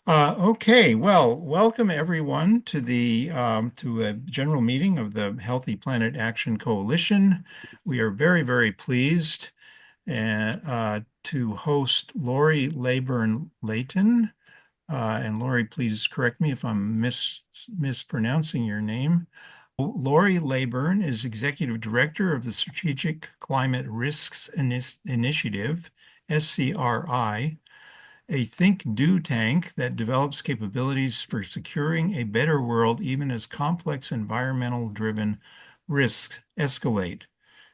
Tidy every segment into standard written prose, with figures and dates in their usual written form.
Okay, well, welcome everyone to the to a general meeting of the Healthy Planet Action Coalition. We are very, very pleased to host Laurie Laybourn Layton. And Laurie, please correct me if I'm mispronouncing your name. Laurie Laybourn is Executive Director of the Strategic Climate Risks Initiative, SCRI, a think-do tank that develops capabilities for securing a better world even as complex environmental-driven risks escalate.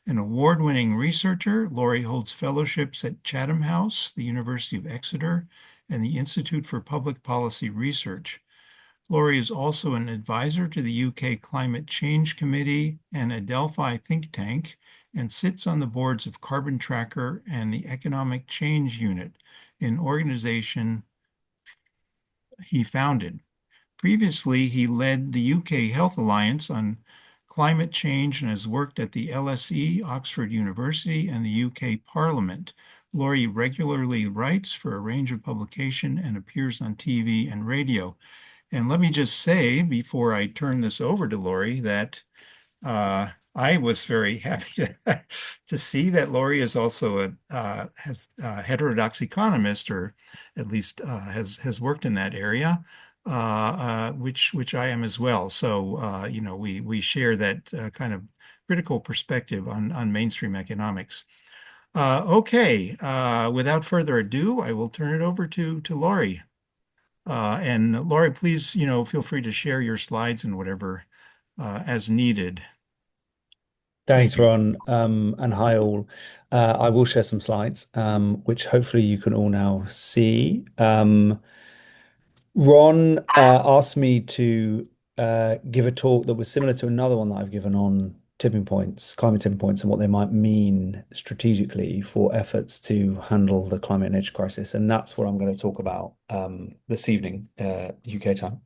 An award-winning researcher, Laurie holds fellowships at Chatham House, the University of Exeter, and the Institute for Public Policy Research. Laurie is also an advisor to the UK Climate Change Committee and Adelphi think tank, and sits on the boards of Carbon Tracker and the Economic Change Unit, an organization he founded. Previously, he led the UK Health Alliance on climate change and has worked at the LSE, Oxford University, and the UK Parliament. Laurie regularly writes for a range of publication and appears on TV and radio. And let me just say, before I turn this over to Laurie, that I was very happy to see that Laurie is also a heterodox economist, or at least has worked in that area, which I am as well. So we share that kind of critical perspective on mainstream economics. Okay, without further ado, I will turn it over to Laurie. And Laurie, please, feel free to share your slides and whatever as needed. Thank Thanks, you. Ron. And hi all. I will share some slides, which hopefully you can all now see. Ron asked me to give a talk that was similar to another one that I've given on tipping points, climate tipping points, and what they might mean strategically for efforts to handle the climate and energy crisis. And that's what I'm going to talk about this evening, UK time.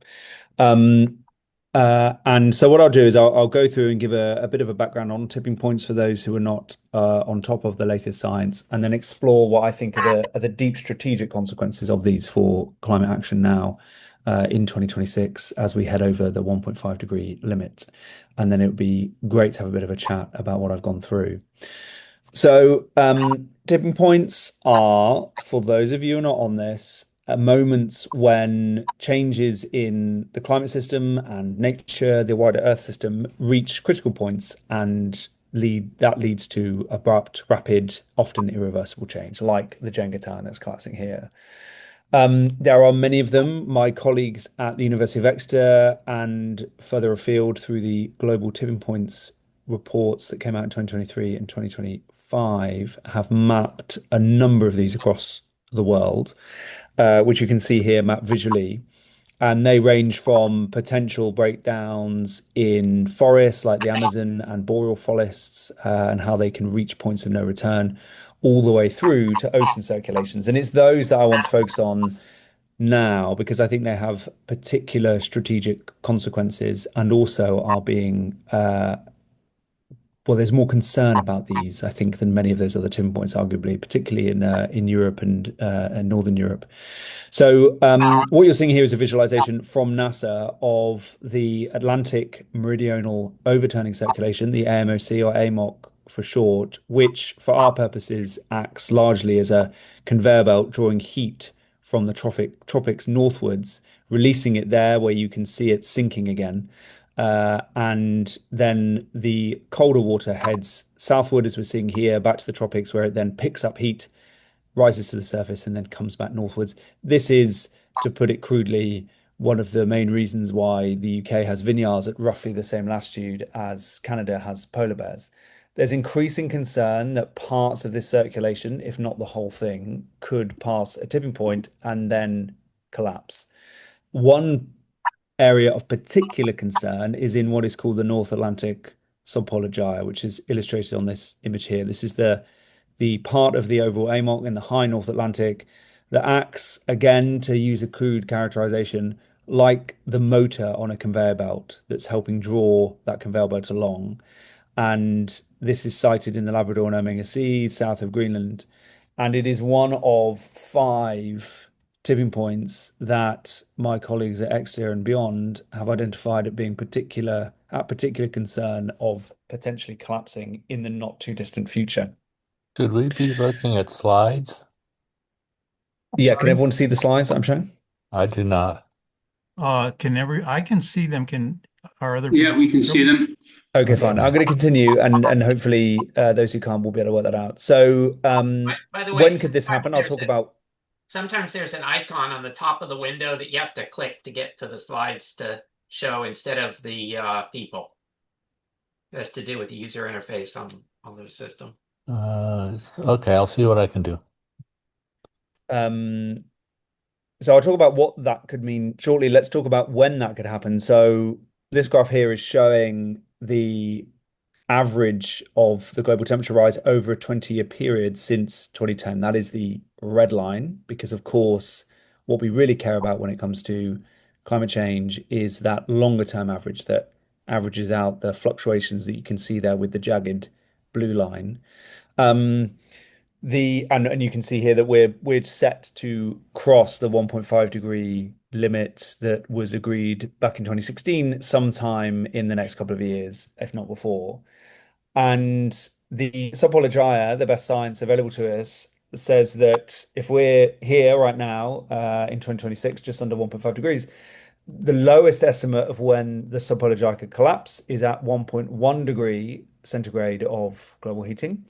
And so what I'll do is I'll go through and give a bit of a background on tipping points for those who are not on top of the latest science, and then explore what I think are the deep strategic consequences of these for climate action now in 2026 as we head over the 1.5-degree limit. And then it would be great to have a bit of a chat about what I've gone through. So tipping points are, for those of you who are not on this, moments when changes in the climate system and nature, the wider Earth system, reach critical points and leads to abrupt, rapid, often irreversible change, like the Jenga tower that's collapsing here. There are many of them. My colleagues at the University of Exeter and further afield through the Global Tipping Points reports that came out in 2023 and 2025 have mapped a number of these across the world, which you can see here mapped visually. And they range from potential breakdowns in forests like the Amazon and boreal forests, and how they can reach points of no return, all the way through to ocean circulations. And it's those that I want to focus on now because I think they have particular strategic consequences and also are being well, there's more concern about these, I think, than many of those other tipping points, arguably, particularly in Europe and Northern Europe. So what you're seeing here is a visualization from NASA of the Atlantic Meridional Overturning Circulation, the AMOC or AMOC for short, which for our purposes acts largely as a conveyor belt drawing heat from the tropics northwards, releasing it there where you can see it sinking again. And then the colder water heads southward, as we're seeing here, back to the tropics, where it then picks up heat, rises to the surface, and then comes back northwards. This is, to put it crudely, one of the main reasons why the UK has vineyards at roughly the same latitude as Canada has polar bears. There's increasing concern that parts of this circulation, if not the whole thing, could pass a tipping point and then collapse. One area of particular concern is in what is called the North Atlantic subpolar gyre, which is illustrated on this image here. This is the part of the overall AMOC in the high North Atlantic that acts, again, to use a crude characterization, like the motor on a conveyor belt that's helping draw that conveyor belt along. and this is sited in the Labrador and Omega Seas, south of Greenland. And it is one of five tipping points that my colleagues at Exeter and beyond have identified at being particular concern of potentially collapsing in the not too distant future. Should we be looking at slides? Yeah, can Sorry. everyone see the slides that I'm showing? I do not. I can see them. Are other Yeah, people? we can see them. Okay, Okay. fine. I'm going to continue, and hopefully those who can't will be able to work that out. So, By the way, when could this happen? I'll talk about. sometimes there's an icon on the top of the window that you have to click to get to the slides to show instead of the people. It has to do with the user interface on the system. Okay, I'll see what I can do. Um, so I'll talk about what that could mean shortly. Let's talk about when that could happen. So this graph here is showing the average of the global temperature rise over a 20-year period since 2010. That is the red line, because of course, what we really care about when it comes to climate change is that longer term average that averages out the fluctuations that you can see there with the jagged blue line. Um, and you can see here that we're set to cross the 1.5 degree limit that was agreed back in 2016 sometime in the next couple of years, if not before. And the subpolar gyre, the best science available to us, says that if we're here right now in 2026, just under 1.5 degrees, the lowest estimate of when the subpolar gyre could collapse is at 1.1 degree centigrade of global heating.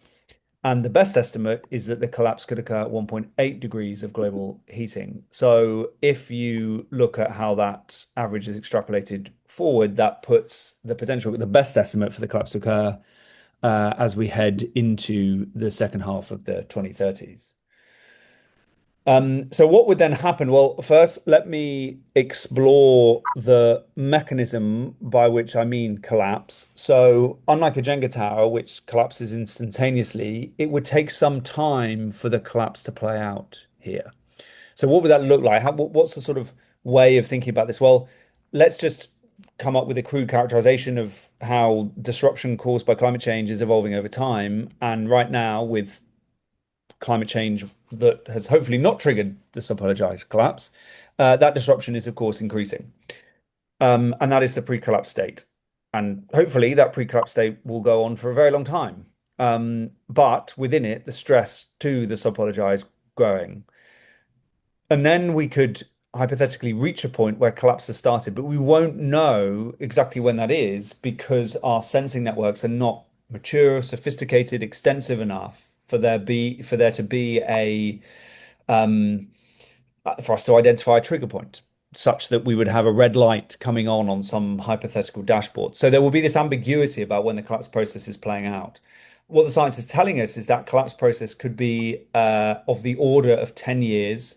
And the best estimate is that the collapse could occur at 1.8 degrees of global heating. So if you look at how that average is extrapolated forward, that puts the best estimate for the collapse to occur as we head into the second half of the 2030s. So what would then happen? Well, first, let me explore the mechanism by which I mean collapse. So unlike a Jenga tower, which collapses instantaneously, it would take some time for the collapse to play out here. So what would that look like? What's the sort of way of thinking about this? Well, let's just come up with a crude characterization of how disruption caused by climate change is evolving over time. And right now, with climate change that has hopefully not triggered the subpolar gyre collapse, that disruption is, of course, increasing. And that is the pre-collapse state. And hopefully that pre-collapse state will go on for a very long time. But within it, the stress to the subpolar gyre is growing. And then we could hypothetically reach a point where collapse has started, but we won't know exactly when that is because our sensing networks are not mature, sophisticated, extensive enough for there to be a for us to identify a trigger point such that we would have a red light coming on some hypothetical dashboard. So there will be this ambiguity about when the collapse process is playing out. What the science is telling us is that collapse process could be of the order of 10 years,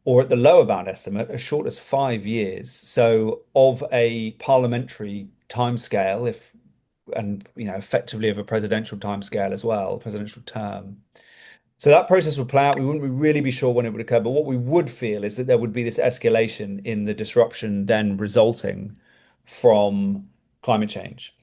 or at the lower bound estimate, as short as 5 years. So of a parliamentary timescale, effectively of a presidential timescale as well, presidential term. So that process would play out. We wouldn't really be sure when it would occur, but what we would feel is that there would be this escalation in the disruption then resulting from climate change.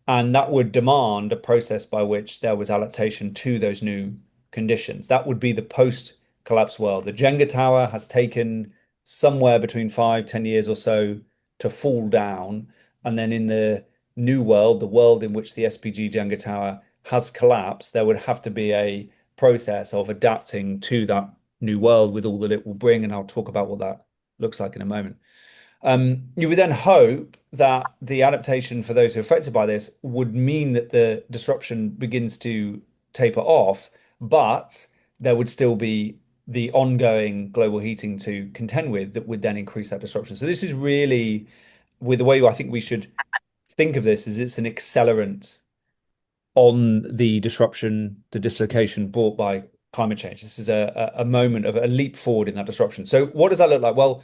And that would demand a process by which there was adaptation to those new conditions. That would be the post-collapse world. The Jenga tower has taken somewhere between 5-10 years or so to fall down. And then in the new world, the world in which the SPG Jenga tower has collapsed, there would have to be a process of adapting to that new world with all that it will bring. And I'll talk about what that looks like in a moment. You would then hope that the adaptation for those who are affected by this would mean that the disruption begins to taper off, but there would still be the ongoing global heating to contend with that would then increase that disruption. So this is really, with the way I think we should think of this, is it's an accelerant on the disruption, the dislocation brought by climate change. This is a moment of a leap forward in that disruption. So what does that look like? Well,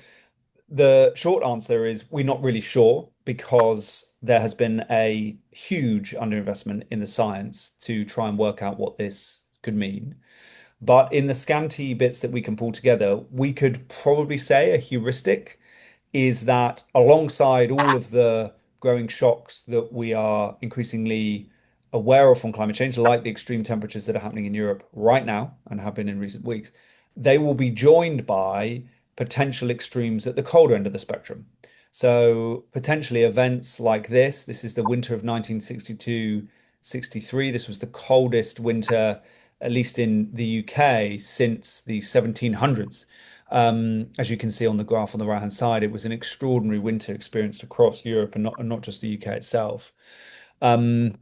the short answer is we're not really sure because there has been a huge underinvestment in the science to try and work out what this could mean. But in the scanty bits that we can pull together, we could probably say a heuristic is that alongside all of the growing shocks that we are increasingly aware of from climate change, like the extreme temperatures that are happening in Europe right now and have been in recent weeks, they will be joined by potential extremes at the colder end of the spectrum. So potentially events like this. This is the winter of 1962-63. This was the coldest winter, at least in the UK, since the 1700s. As you can see on the graph on the right-hand side, it was an extraordinary winter experienced across Europe and not just the UK itself. Um,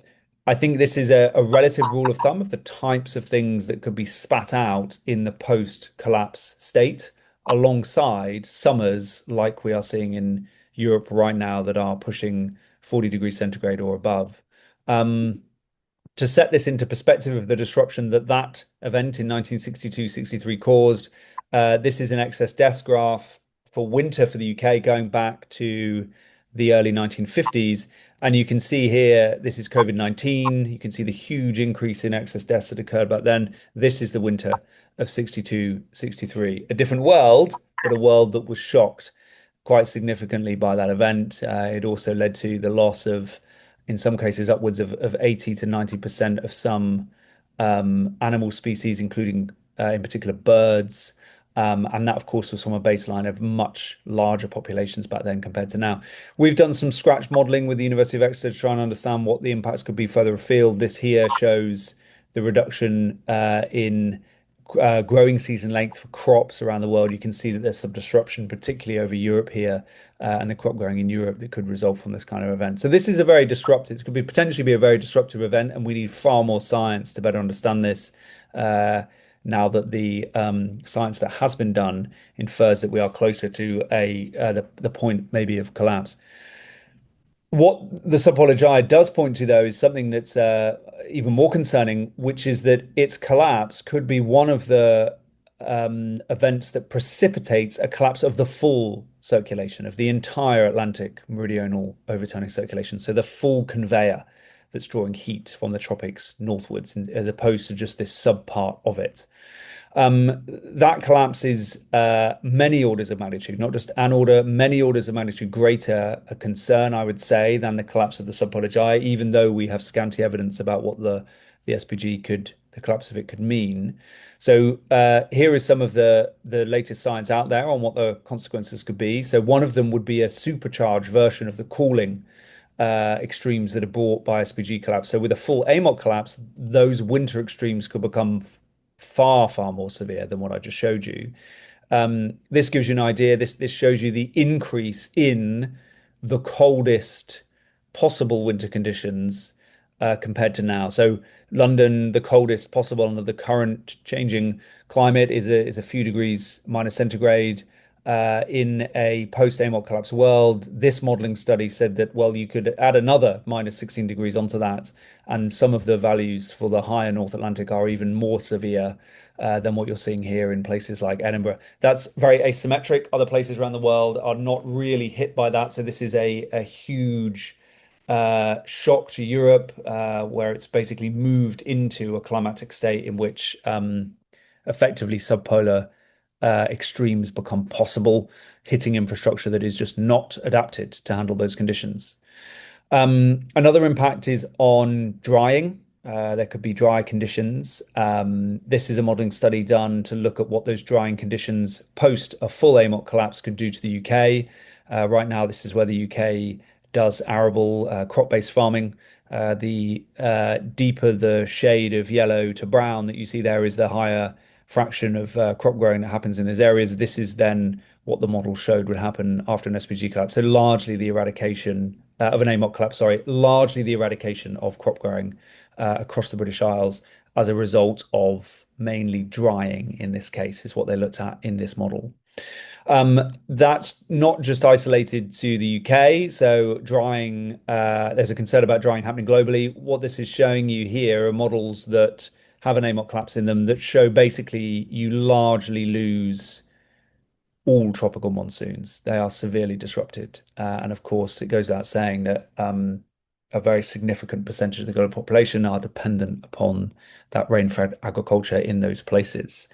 I think this is a relative rule of thumb of the types of things that could be spat out in the post-collapse state, alongside summers like we are seeing in Europe right now that are pushing 40 degrees centigrade or above. To set this into perspective of the disruption that event in 1962-63 caused, this is an excess deaths graph for winter for the UK going back to the early 1950s. And you can see here, this is COVID-19. You can see the huge increase in excess deaths that occurred back then. This is the winter of 62-63. A different world, but a world that was shocked quite significantly by that event. It also led to the loss of, in some cases, upwards of 80 to 90% of some animal species, including in particular birds. And that, of course, was from a baseline of much larger populations back then compared to now. We've done some scratch modeling with the University of Exeter to try and understand what the impacts could be further afield. This here shows the reduction in growing season length for crops around the world. You can see that there's some disruption, particularly over Europe here, and the crop growing in Europe that could result from this kind of event. So this is a very disruptive, it could be potentially be a very disruptive event, and we need far more science to better understand this. Now that the science that has been done infers that we are closer to the point maybe of collapse. What the subpolygii does point to, though, is something that's even more concerning, which is that its collapse could be one of the events that precipitates a collapse of the full circulation of the entire Atlantic meridional overturning circulation. So the full conveyor that's drawing heat from the tropics northwards, as opposed to just this subpart of it. That collapse is many orders of magnitude, not just an order, many orders of magnitude greater a concern, I would say, than the collapse of the subpolygii, even though we have scanty evidence about what the SPG the collapse of it could mean. So here is some of the latest science out there on what the consequences could be. So one of them would be a supercharged version of the cooling extremes that are brought by SPG collapse. So with a full AMOC collapse, those winter extremes could become far, far more severe than what I just showed you. This gives you an idea. This shows you the increase in the coldest possible winter conditions compared to now. So London, the coldest possible under the current changing climate is a few degrees minus centigrade. In a post-AMOC collapse world, this modeling study said that, well, you could add another minus 16 degrees onto that, and some of the values for the higher North Atlantic are even more severe than what you're seeing here in places like Edinburgh. That's very asymmetric. Other places around the world are not really hit by that. So this is a huge shock to Europe, where it's basically moved into a climatic state in which effectively subpolar extremes become possible, hitting infrastructure that is just not adapted to handle those conditions. Another impact is on drying. There could be dry conditions. This is a modeling study done to look at what those drying conditions post a full AMOC collapse could do to the UK. Right now, this is where the UK does arable crop-based farming. The deeper the shade of yellow to brown that you see there is the higher fraction of crop growing that happens in those areas. This is then what the model showed would happen after an SPG collapse. So largely the eradication of an AMOC collapse, largely the eradication of crop growing across the British Isles as a result of mainly drying in this case, is what they looked at in this model. That's not just isolated to the UK. So drying, there's a concern about drying happening globally. What this is showing you here are models that have an AMOC collapse in them that show basically you largely lose all tropical monsoons. They are severely disrupted. And of course, it goes without saying that a very significant percentage of the global population are dependent upon that rain-fed agriculture in those places.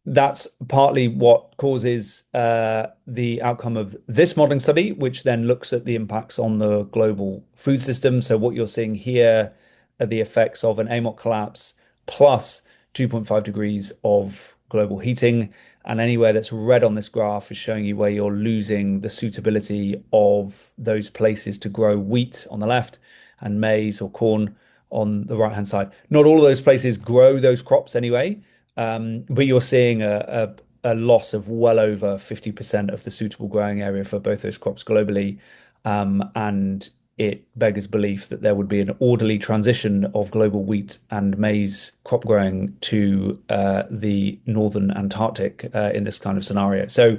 that's partly what causes the outcome of this modeling study, which then looks at the impacts on the global food system. So what you're seeing here are the effects of an AMOC collapse plus 2.5 degrees of global heating. And anywhere that's red on this graph is showing you where you're losing the suitability of those places to grow wheat on the left and maize or corn on the right-hand side. Not all of those places grow those crops anyway. But you're seeing a loss of well over 50% of the suitable growing area for both those crops globally. And it beggars belief that there would be an orderly transition of global wheat and maize crop growing to the northern Antarctic in this kind of scenario. So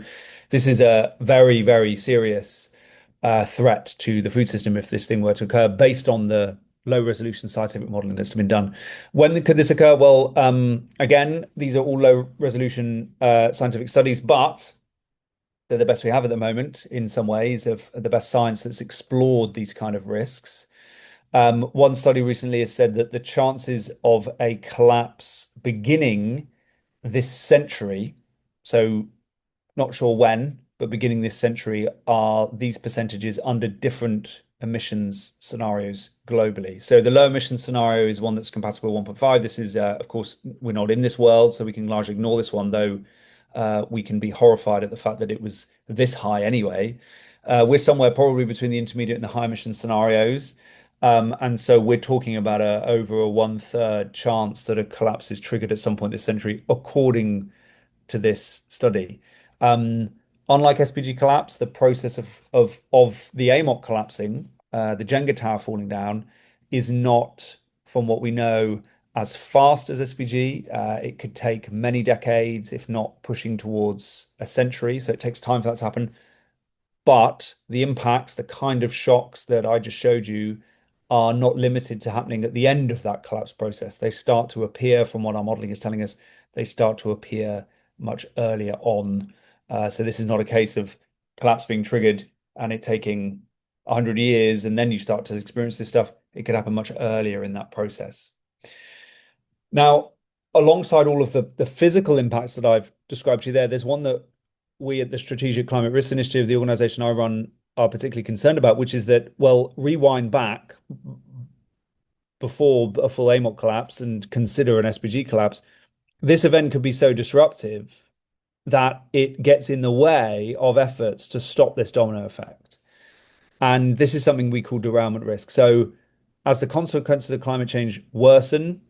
this is a very, very serious threat to the food system if this thing were to occur based on the low resolution scientific modeling that's been done. When could this occur? Well, again, these are all low resolution scientific studies, but they're the best we have at the moment in some ways of the best science that's explored these kind of risks. One study recently has said that the chances of a collapse beginning this century, so not sure when, but beginning this century, are these percentages under different emissions scenarios globally. So the low emission scenario is one that's compatible with 1.5. This is, of course, we're not in this world, so we can largely ignore this one, though we can be horrified at the fact that it was this high anyway. We're somewhere probably between the intermediate and the high emission scenarios. And so we're talking about over a 1/3 chance that a collapse is triggered at some point this century, according to this study. Unlike SPG collapse, the process of the AMOC collapsing, the Jenga tower falling down, is not, from what we know, as fast as SPG. It could take many decades, if not pushing towards a century. So it takes time for that to happen. But the impacts, the kind of shocks that I just showed you, are not limited to happening at the end of that collapse process. They start to appear, from what our modeling is telling us, they start to appear much earlier on. So this is not a case of collapse being triggered and it taking 100 years and then you start to experience this stuff. It could happen much earlier in that process. Now, alongside all of the physical impacts that I've described to you there, there's one that we at the Strategic Climate Risk Initiative, the organization I run, are particularly concerned about, which is that, well, rewind back before a full AMOC collapse and consider an SPG collapse. This event could be so disruptive that it gets in the way of efforts to stop this domino effect. And this is something we call derailment risk. So as the consequences of climate change worsen,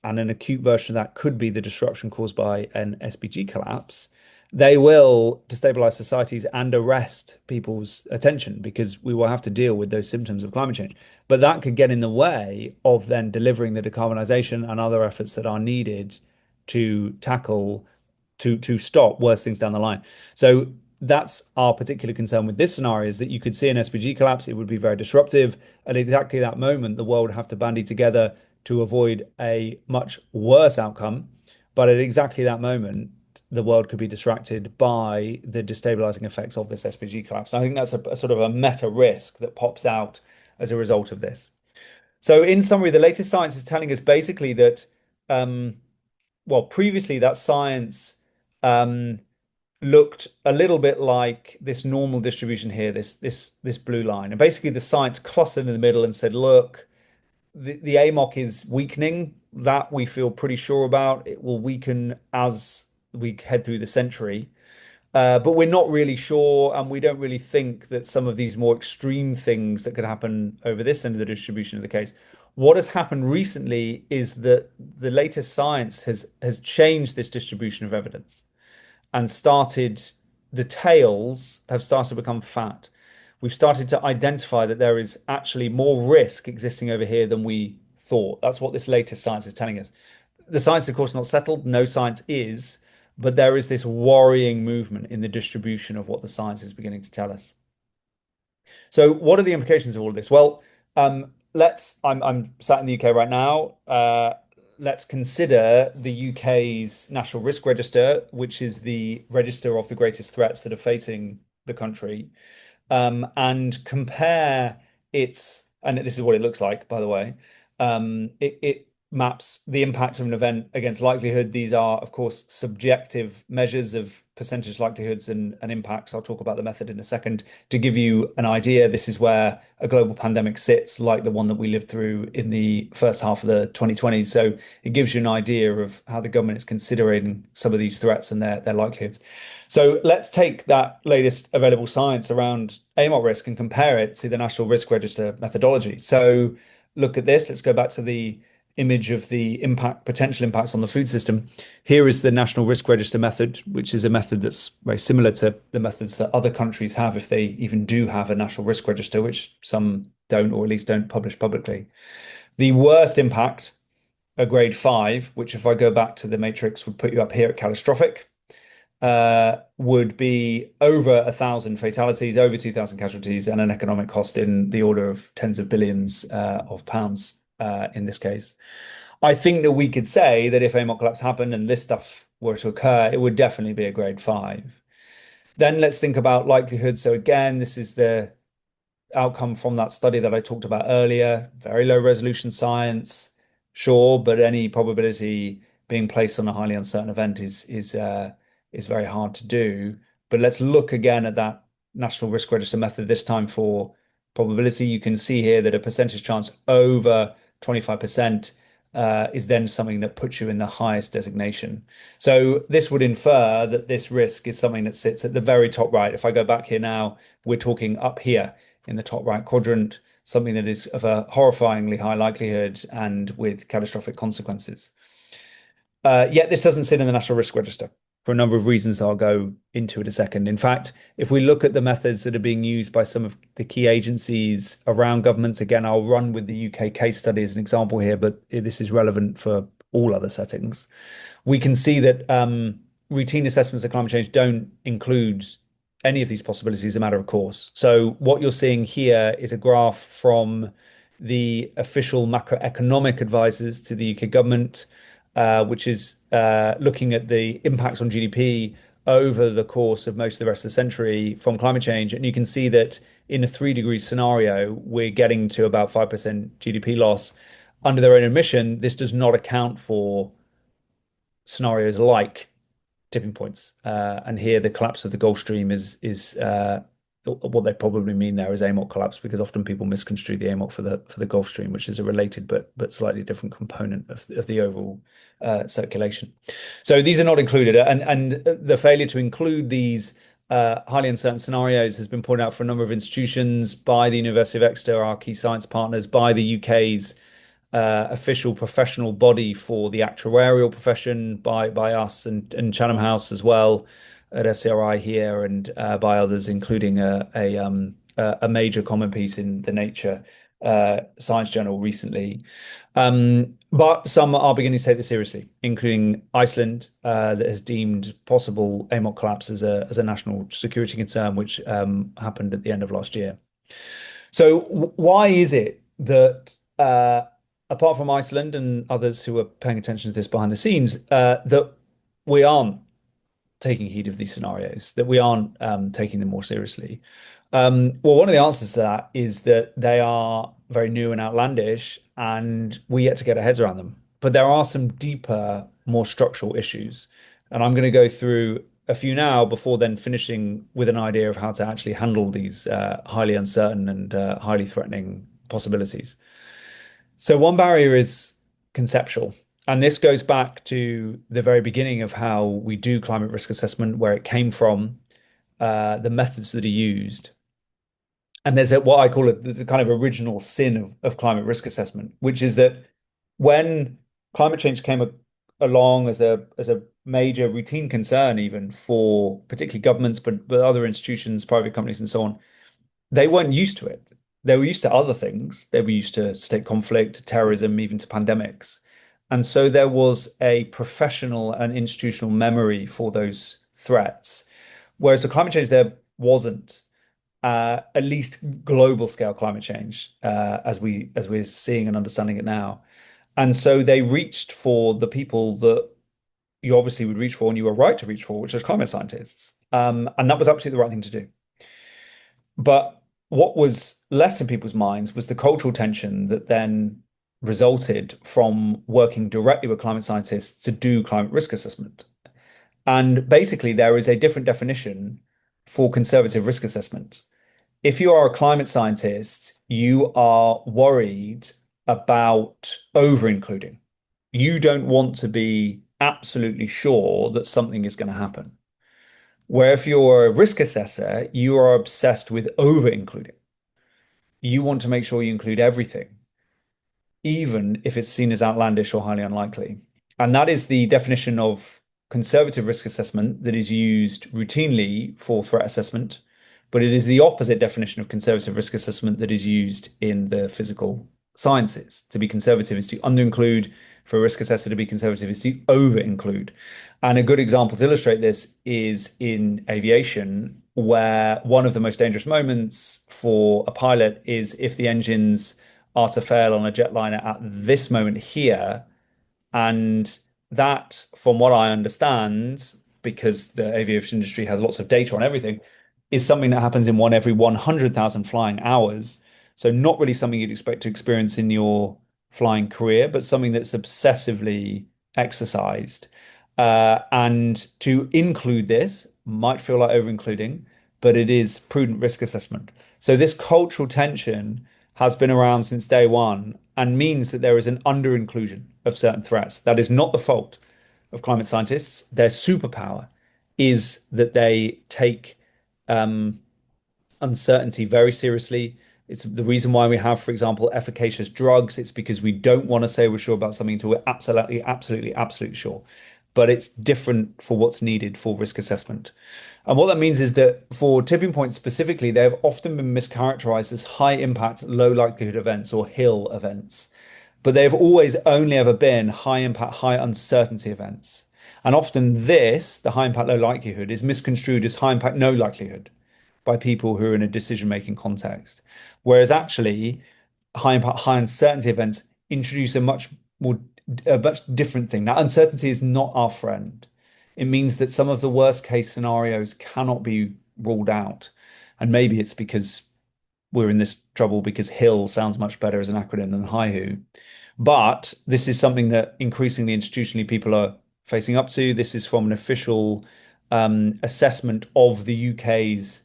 and an acute version of that could be the disruption caused by an SPG collapse, they will destabilize societies and arrest people's attention because we will have to deal with those symptoms of climate change. But that could get in the way of then delivering the decarbonization and other efforts that are needed to tackle, to stop worse things down the line. So that's our particular concern with this scenario, is that you could see an SPG collapse. It would be very disruptive. At exactly that moment, the world would have to bandy together to avoid a much worse outcome. But at exactly that moment, the world could be distracted by the destabilizing effects of this SPG collapse. And I think that's a sort of a meta risk that pops out as a result of this. So in summary, the latest science is telling us basically that, well, previously that science looked a little bit like this normal distribution here, this blue line. And basically the science clustered in the middle and said, look, the AMOC is weakening. That we feel pretty sure about. It will weaken as we head through the century. But we're not really sure, and we don't really think that some of these more extreme things that could happen over this end of the distribution are the case. What has happened recently is that the latest science has changed this distribution of evidence and the tails have started to become fat. We've started to identify that there is actually more risk existing over here than we thought. That's what this latest science is telling us. The science, of course, is not settled. No science is, but there is this worrying movement in the distribution of what the science is beginning to tell us. So what are the implications of all of this? Well, I'm sat in the UK right now. Let's consider the UK's National Risk Register, which is the register of the greatest threats that are facing the country, and compare its, and this is what it looks like, by the way. It maps the impact of an event against likelihood. These are, of course, subjective measures of percentage likelihoods and impacts. I'll talk about the method in a second. To give you an idea, this is where a global pandemic sits, like the one that we lived through in the first half of the 2020s. So it gives you an idea of how the government is considering some of these threats and their likelihoods. So let's take that latest available science around AMOT risk and compare it to the National Risk Register methodology. So look at this. Let's go back to the image of the potential impacts on the food system. Here is the National Risk Register method, which is a method that's very similar to the methods that other countries have, if they even do have a National Risk Register, which some don't, or at least don't publish publicly. The worst impact, a grade 5, which if I go back to the matrix would put you up here at catastrophic, would be over 1,000 fatalities, over 2,000 casualties, and an economic cost in the order of tens of billions of pounds. In this case, I think that we could say that if AMOT collapse happened and this stuff were to occur, it would definitely be a grade 5. Then let's think about likelihood. So again, this is the outcome from that study that I talked about earlier. Very low resolution science, sure, but any probability being placed on a highly uncertain event is very hard to do. But let's look again at that National Risk Register method, this time for probability. You can see here that a percentage chance over 25% is then something that puts you in the highest designation. So this would infer that this risk is something that sits at the very top right. If I go back here now, we're talking up here in the top right quadrant, something that is of a horrifyingly high likelihood and with catastrophic consequences. Yet this doesn't sit in the National Risk Register for a number of reasons I'll go into in a second. In fact, if we look at the methods that are being used by some of the key agencies around governments, again, I'll run with the UK case study as an example here, but this is relevant for all other settings. We can see that routine assessments of climate change don't include any of these possibilities as a matter of course. So what you're seeing here is a graph from the official macroeconomic advisors to the UK government, which is looking at the impacts on GDP over the course of most of the rest of the century from climate change. And you can see that in a 3-degree scenario, we're getting to about 5% GDP loss. Under their own admission, this does not account for scenarios like tipping points. And here the collapse of the Gulf Stream is what they probably mean there is AMOT collapse, because often people misconstrue the AMOT for the Gulf Stream, which is a related but slightly different component of the overall circulation. So these are not included, and the failure to include these highly uncertain scenarios has been pointed out for a number of institutions by the University of Exeter, our key science partners, by the UK's official professional body for the actuarial profession, by us and Chatham House as well at SCRI here, and by others, including a major comment piece in the Nature Science Journal recently. But some are beginning to take this seriously, including Iceland, that has deemed possible AMOT collapse as a national security concern, which happened at the end of last year. So why is it that apart from Iceland and others who are paying attention to this behind the scenes, that we aren't taking heed of these scenarios, that we aren't taking them more seriously? Well, one of the answers to that is that they are very new and outlandish, and we yet to get our heads around them. But there are some deeper, more structural issues. And I'm going to go through a few now before then finishing with an idea of how to actually handle these highly uncertain and highly threatening possibilities. So one barrier is conceptual. And this goes back to the very beginning of how we do climate risk assessment, where it came from, the methods that are used. And there's what I call the kind of original sin of climate risk assessment, which is that when climate change came along as a major routine concern, even for particularly governments, but other institutions, private companies, and so on, they weren't used to it. They were used to other things. They were used to state conflict, to terrorism, even to pandemics. And so there was a professional and institutional memory for those threats, whereas the climate change there wasn't, at least global scale climate change, as we're seeing and understanding it now. And so they reached for the people that you obviously would reach for, and you were right to reach for, which is climate scientists. And that was absolutely the right thing to do. But what was less in people's minds was the cultural tension that then resulted from working directly with climate scientists to do climate risk assessment. And basically, there is a different definition for conservative risk assessment. If you are a climate scientist, you are worried about over-including. You don't want to be absolutely sure that something is going to happen. Where if you're a risk assessor, you are obsessed with over-including. You want to make sure you include everything, even if it's seen as outlandish or highly unlikely. And that is the definition of conservative risk assessment that is used routinely for threat assessment, but it is the opposite definition of conservative risk assessment that is used in the physical sciences. To be conservative is to under-include. For a risk assessor to be conservative is to over-include. And a good example to illustrate this is in aviation, where one of the most dangerous moments for a pilot is if the engines are to fail on a jetliner at this moment here. And that, from what I understand, because the aviation industry has lots of data on everything, is something that happens in one every 100,000 flying hours. So not really something you'd expect to experience in your flying career, but something that's obsessively exercised. And to include this might feel like over-including, but it is prudent risk assessment. So this cultural tension has been around since day one and means that there is an under-inclusion of certain threats. That is not the fault of climate scientists. Their superpower is that they take uncertainty very seriously. It's the reason why we have, for example, efficacious drugs. It's because we don't want to say we're sure about something until we're absolutely sure. But it's different for what's needed for risk assessment. And what that means is that for tipping points specifically, they have often been mischaracterized as high impact, low likelihood events or HIL events. But they've always only ever been high impact, high uncertainty events. And often this, the high impact, low likelihood, is misconstrued as high impact, no likelihood by people who are in a decision-making context. Whereas actually, high impact, high uncertainty events introduce a much different thing. That uncertainty is not our friend. It means that some of the worst case scenarios cannot be ruled out. And maybe it's because we're in this trouble because HIL sounds much better as an acronym than HIHU. But this is something that increasingly institutionally people are facing up to. This is from an official assessment of the UK's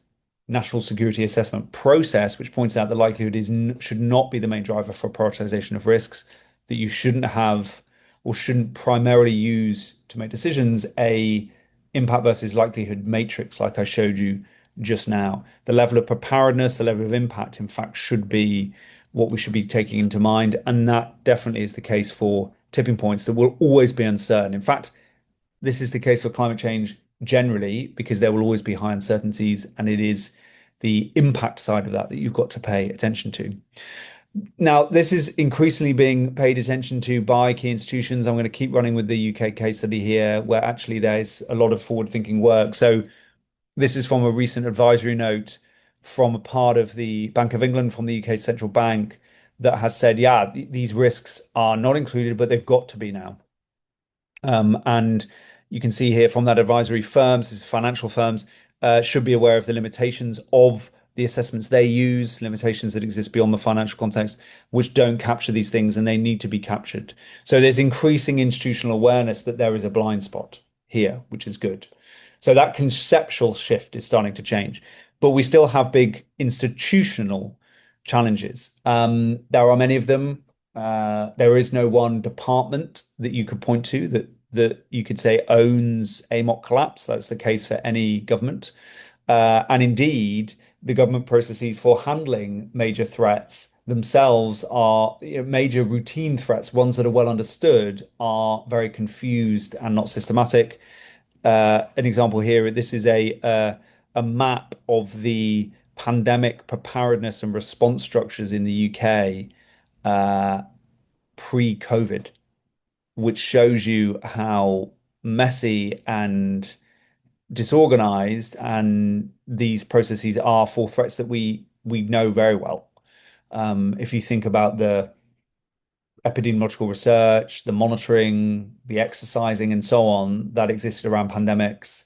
national security assessment process, which points out the likelihood should not be the main driver for prioritization of risks, that you shouldn't have or shouldn't primarily use to make decisions a impact versus likelihood matrix like I showed you just now. The level of preparedness, the level of impact, in fact, should be what we should be taking into mind. And that definitely is the case for tipping points that will always be uncertain. In fact, this is the case for climate change generally, because there will always be high uncertainties, and it is the impact side of that you've got to pay attention to. Now, this is increasingly being paid attention to by key institutions. I'm going to keep running with the UK case study here, where actually there's a lot of forward-thinking work. So this is from a recent advisory note from a part of the Bank of England, from the UK Central Bank, that has said, yeah, these risks are not included, but they've got to be now. And you can see here from that advisory, firms, financial firms, should be aware of the limitations of the assessments they use, limitations that exist beyond the financial context, which don't capture these things, and they need to be captured. So there's increasing institutional awareness that there is a blind spot here, which is good. So that conceptual shift is starting to change, but we still have big institutional challenges. There are many of them. There is no one department that you could point to that you could say owns AMOC collapse. That's the case for any government. And indeed, the government processes for handling major threats themselves are major routine threats, ones that are well understood, are very confused and not systematic. An example here, this is a map of the pandemic preparedness and response structures in the UK pre-COVID, which shows you how messy and disorganized and these processes are for threats that we know very well. If you think about the epidemiological research, the monitoring, the exercising, and so on that existed around pandemics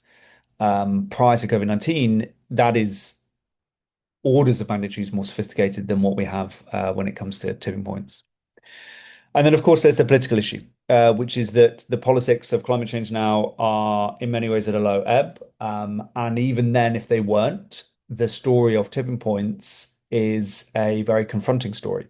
prior to COVID-19, that is orders of magnitude more sophisticated than what we have when it comes to tipping points. And then, of course, there's the political issue, which is that the politics of climate change now are in many ways at a low ebb. And even then, if they weren't, the story of tipping points is a very confronting story.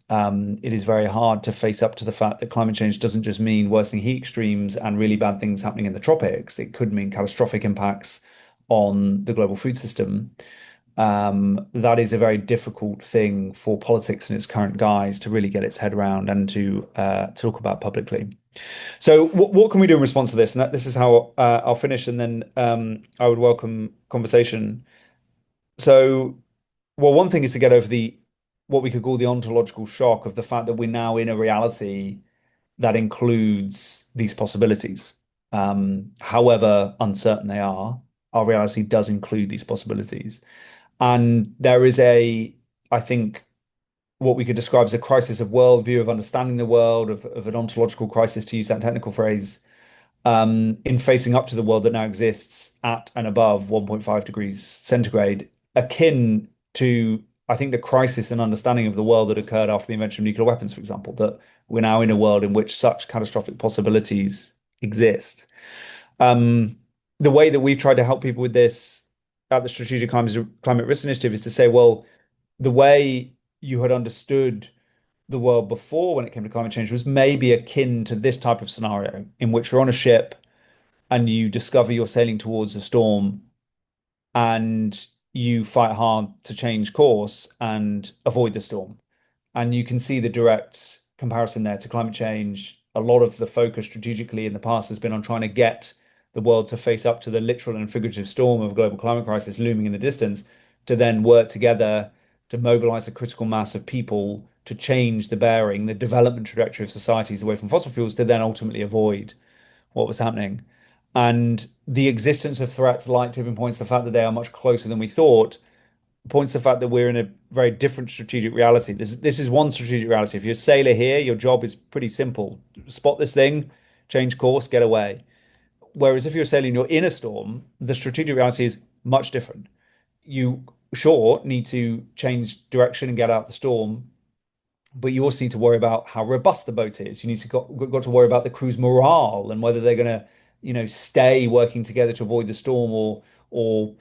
It is very hard to face up to the fact that climate change doesn't just mean worsening heat extremes and really bad things happening in the tropics. It could mean catastrophic impacts on the global food system. That is a very difficult thing for politics in its current guise to really get its head around and to talk about publicly. So, what can we do in response to this? And this is how I'll finish, and then I would welcome conversation. So, well, one thing is to get over the what we could call the ontological shock of the fact that we're now in a reality that includes these possibilities. However uncertain they are, our reality does include these possibilities. And there is I think, what we could describe as a crisis of worldview, of understanding the world, of an ontological crisis, to use that technical phrase, in facing up to the world that now exists at and above 1.5 degrees centigrade, akin to, I think, the crisis and understanding of the world that occurred after the invention of nuclear weapons, for example, that we're now in a world in which such catastrophic possibilities exist. The way that we've tried to help people with this at the Strategic Climate Risk Initiative is to say, well, the way you had understood the world before when it came to climate change was maybe akin to this type of scenario in which you're on a ship and you discover you're sailing towards a storm and you fight hard to change course and avoid the storm. And you can see the direct comparison there to climate change. A lot of the focus strategically in the past has been on trying to get the world to face up to the literal and figurative storm of global climate crisis looming in the distance, to then work together to mobilize a critical mass of people to change the bearing, the development trajectory of societies away from fossil fuels, to then ultimately avoid what was happening. And the existence of threats like tipping points, the fact that they are much closer than we thought, points to the fact that we're in a very different strategic reality. This is one strategic reality. If you're a sailor here, your job is pretty simple. Spot this thing, change course, get away. Whereas if you're sailing, you're in a storm, the strategic reality is much different. You sure need to change direction and get out the storm, but you also need to worry about how robust the boat is. You need to got to worry about the crew's morale and whether they're going to, stay working together to avoid the storm, or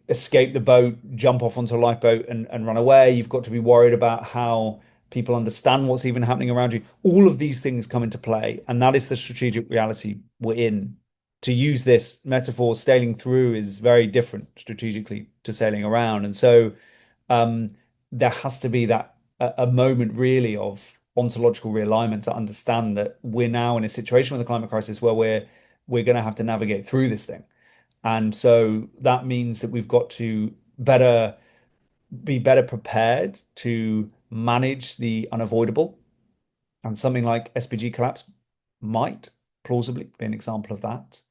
escape the boat, jump off onto a lifeboat and run away. You've got to be worried about how people understand what's even happening around you. All of these things come into play, and that is the strategic reality we're in. To use this metaphor, sailing through is very different strategically to sailing around. And so there has to be that a moment really of ontological realignment to understand that we're now in a situation with the climate crisis where we're going to have to navigate through this thing. And so that means that we've got to be better prepared to manage the unavoidable. And something like SPG collapse might plausibly be an example of that.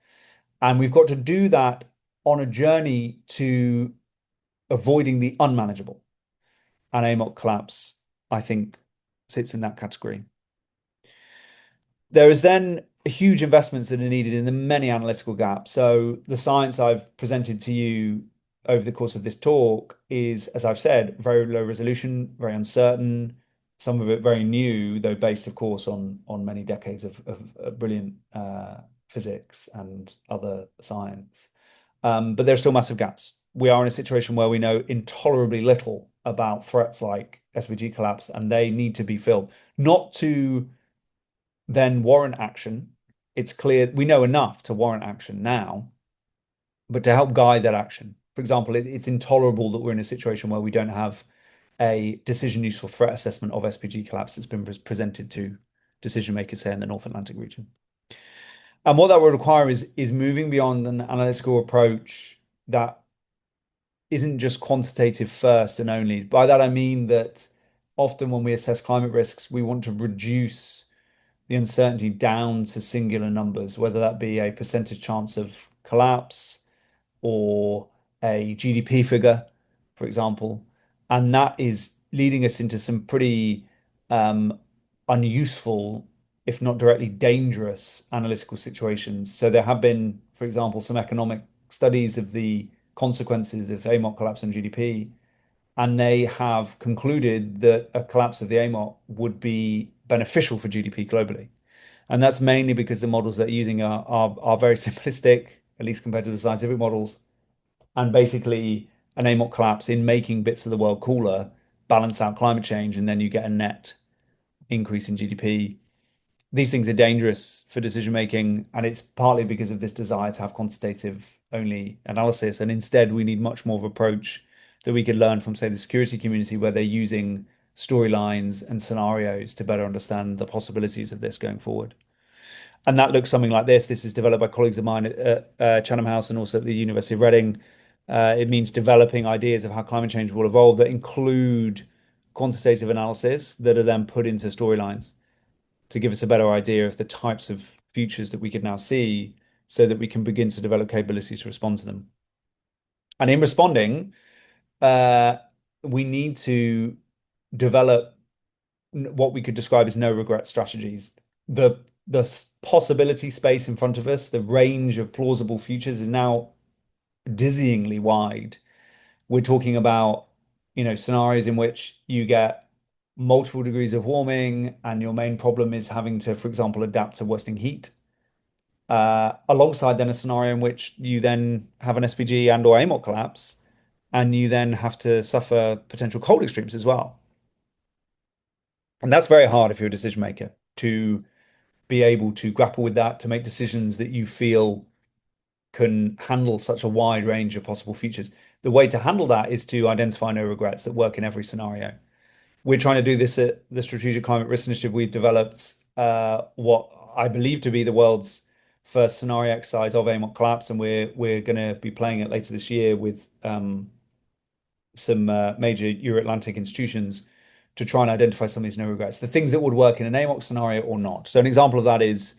And we've got to do that on a journey to avoiding the unmanageable. And AMOC collapse, I think, sits in that category. There is then huge investments that are needed in the many analytical gaps. So the science I've presented to you over the course of this talk is, as I've said, very low resolution, very uncertain, some of it very new, though based, of course, on many decades of brilliant physics and other science. But there are still massive gaps. We are in a situation where we know intolerably little about threats like SVG collapse, and they need to be filled. Not to then warrant action. It's clear we know enough to warrant action now, but to help guide that action. For example, it's intolerable that we're in a situation where we don't have a decision useful threat assessment of SPG collapse that's been presented to decision makers, say, in the North Atlantic region. And what that would require is moving beyond an analytical approach that isn't just quantitative first and only. By that I mean that often when we assess climate risks, we want to reduce the uncertainty down to singular numbers, whether that be a percentage chance of collapse or a GDP figure, for example. And that is leading us into some pretty unuseful, if not directly dangerous, analytical situations. So there have been, for example, some economic studies of the consequences of AMOC collapse on GDP. and they have concluded that a collapse of the AMOT would be beneficial for GDP globally. And that's mainly because the models they're using are very simplistic, at least compared to the scientific models. And basically, an AMOT collapse in making bits of the world cooler balance out climate change, and then you get a net increase in GDP. These things are dangerous for decision making, and it's partly because of this desire to have quantitative only analysis. And instead, we need much more of an approach that we could learn from, say, the security community, where they're using storylines and scenarios to better understand the possibilities of this going forward. And that looks something like this. This is developed by colleagues of mine at Chatham House and also at the University of Reading. It means developing ideas of how climate change will evolve that include quantitative analysis that are then put into storylines to give us a better idea of the types of futures that we could now see so that we can begin to develop capabilities to respond to them. And in responding, we need to develop what we could describe as no regret strategies. The possibility space in front of us, the range of plausible futures is now dizzyingly wide. We're talking about, scenarios in which you get multiple degrees of warming and your main problem is having to, for example, adapt to worsening heat. Alongside then a scenario in which you then have an SPG and or AMOT collapse, and you then have to suffer potential cold extremes as well. And that's very hard if you're a decision maker to be able to grapple with that, to make decisions that you feel can handle such a wide range of possible futures. The way to handle that is to identify no regrets that work in every scenario. We're trying to do this at the Strategic Climate Risk Initiative. We've developed what I believe to be the world's first scenario exercise of AMOT collapse, and we're going to be playing it later this year with some major Euro-Atlantic institutions to try and identify some of these no regrets, the things that would work in an AMOC scenario or not. So an example of that is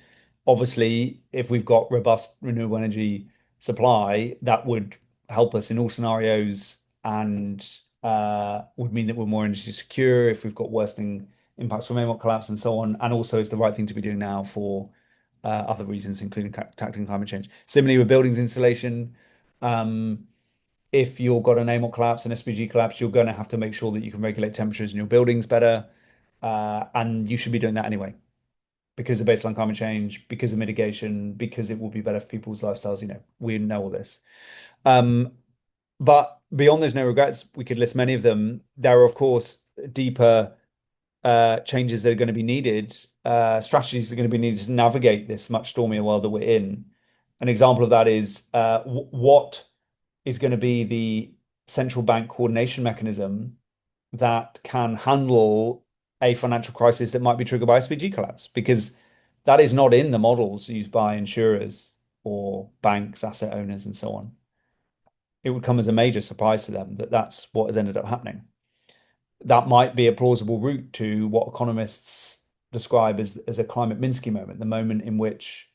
obviously if we've got robust renewable energy supply, that would help us in all scenarios and would mean that we're more energy secure if we've got worsening impacts from AMOC collapse and so on. And also is the right thing to be doing now for other reasons, including tackling climate change. Similarly with buildings insulation, if you've got an AMOC collapse, an SPG collapse, you're going to have to make sure that you can regulate temperatures in your buildings better. And you should be doing that anyway, because of baseline climate change, because of mitigation, because it will be better for people's lifestyles. We know all this. But beyond those no regrets, we could list many of them. There are, of course, deeper changes that are going to be needed, strategies that are going to be needed to navigate this much stormier world that we're in. An example of that is what is going to be the central bank coordination mechanism that can handle a financial crisis that might be triggered by SPG collapse, because that is not in the models used by insurers or banks, asset owners, and so on. It would come as a major surprise to them that that's what has ended up happening. That might be a plausible route to what economists describe as a climate Minsky moment, the moment in which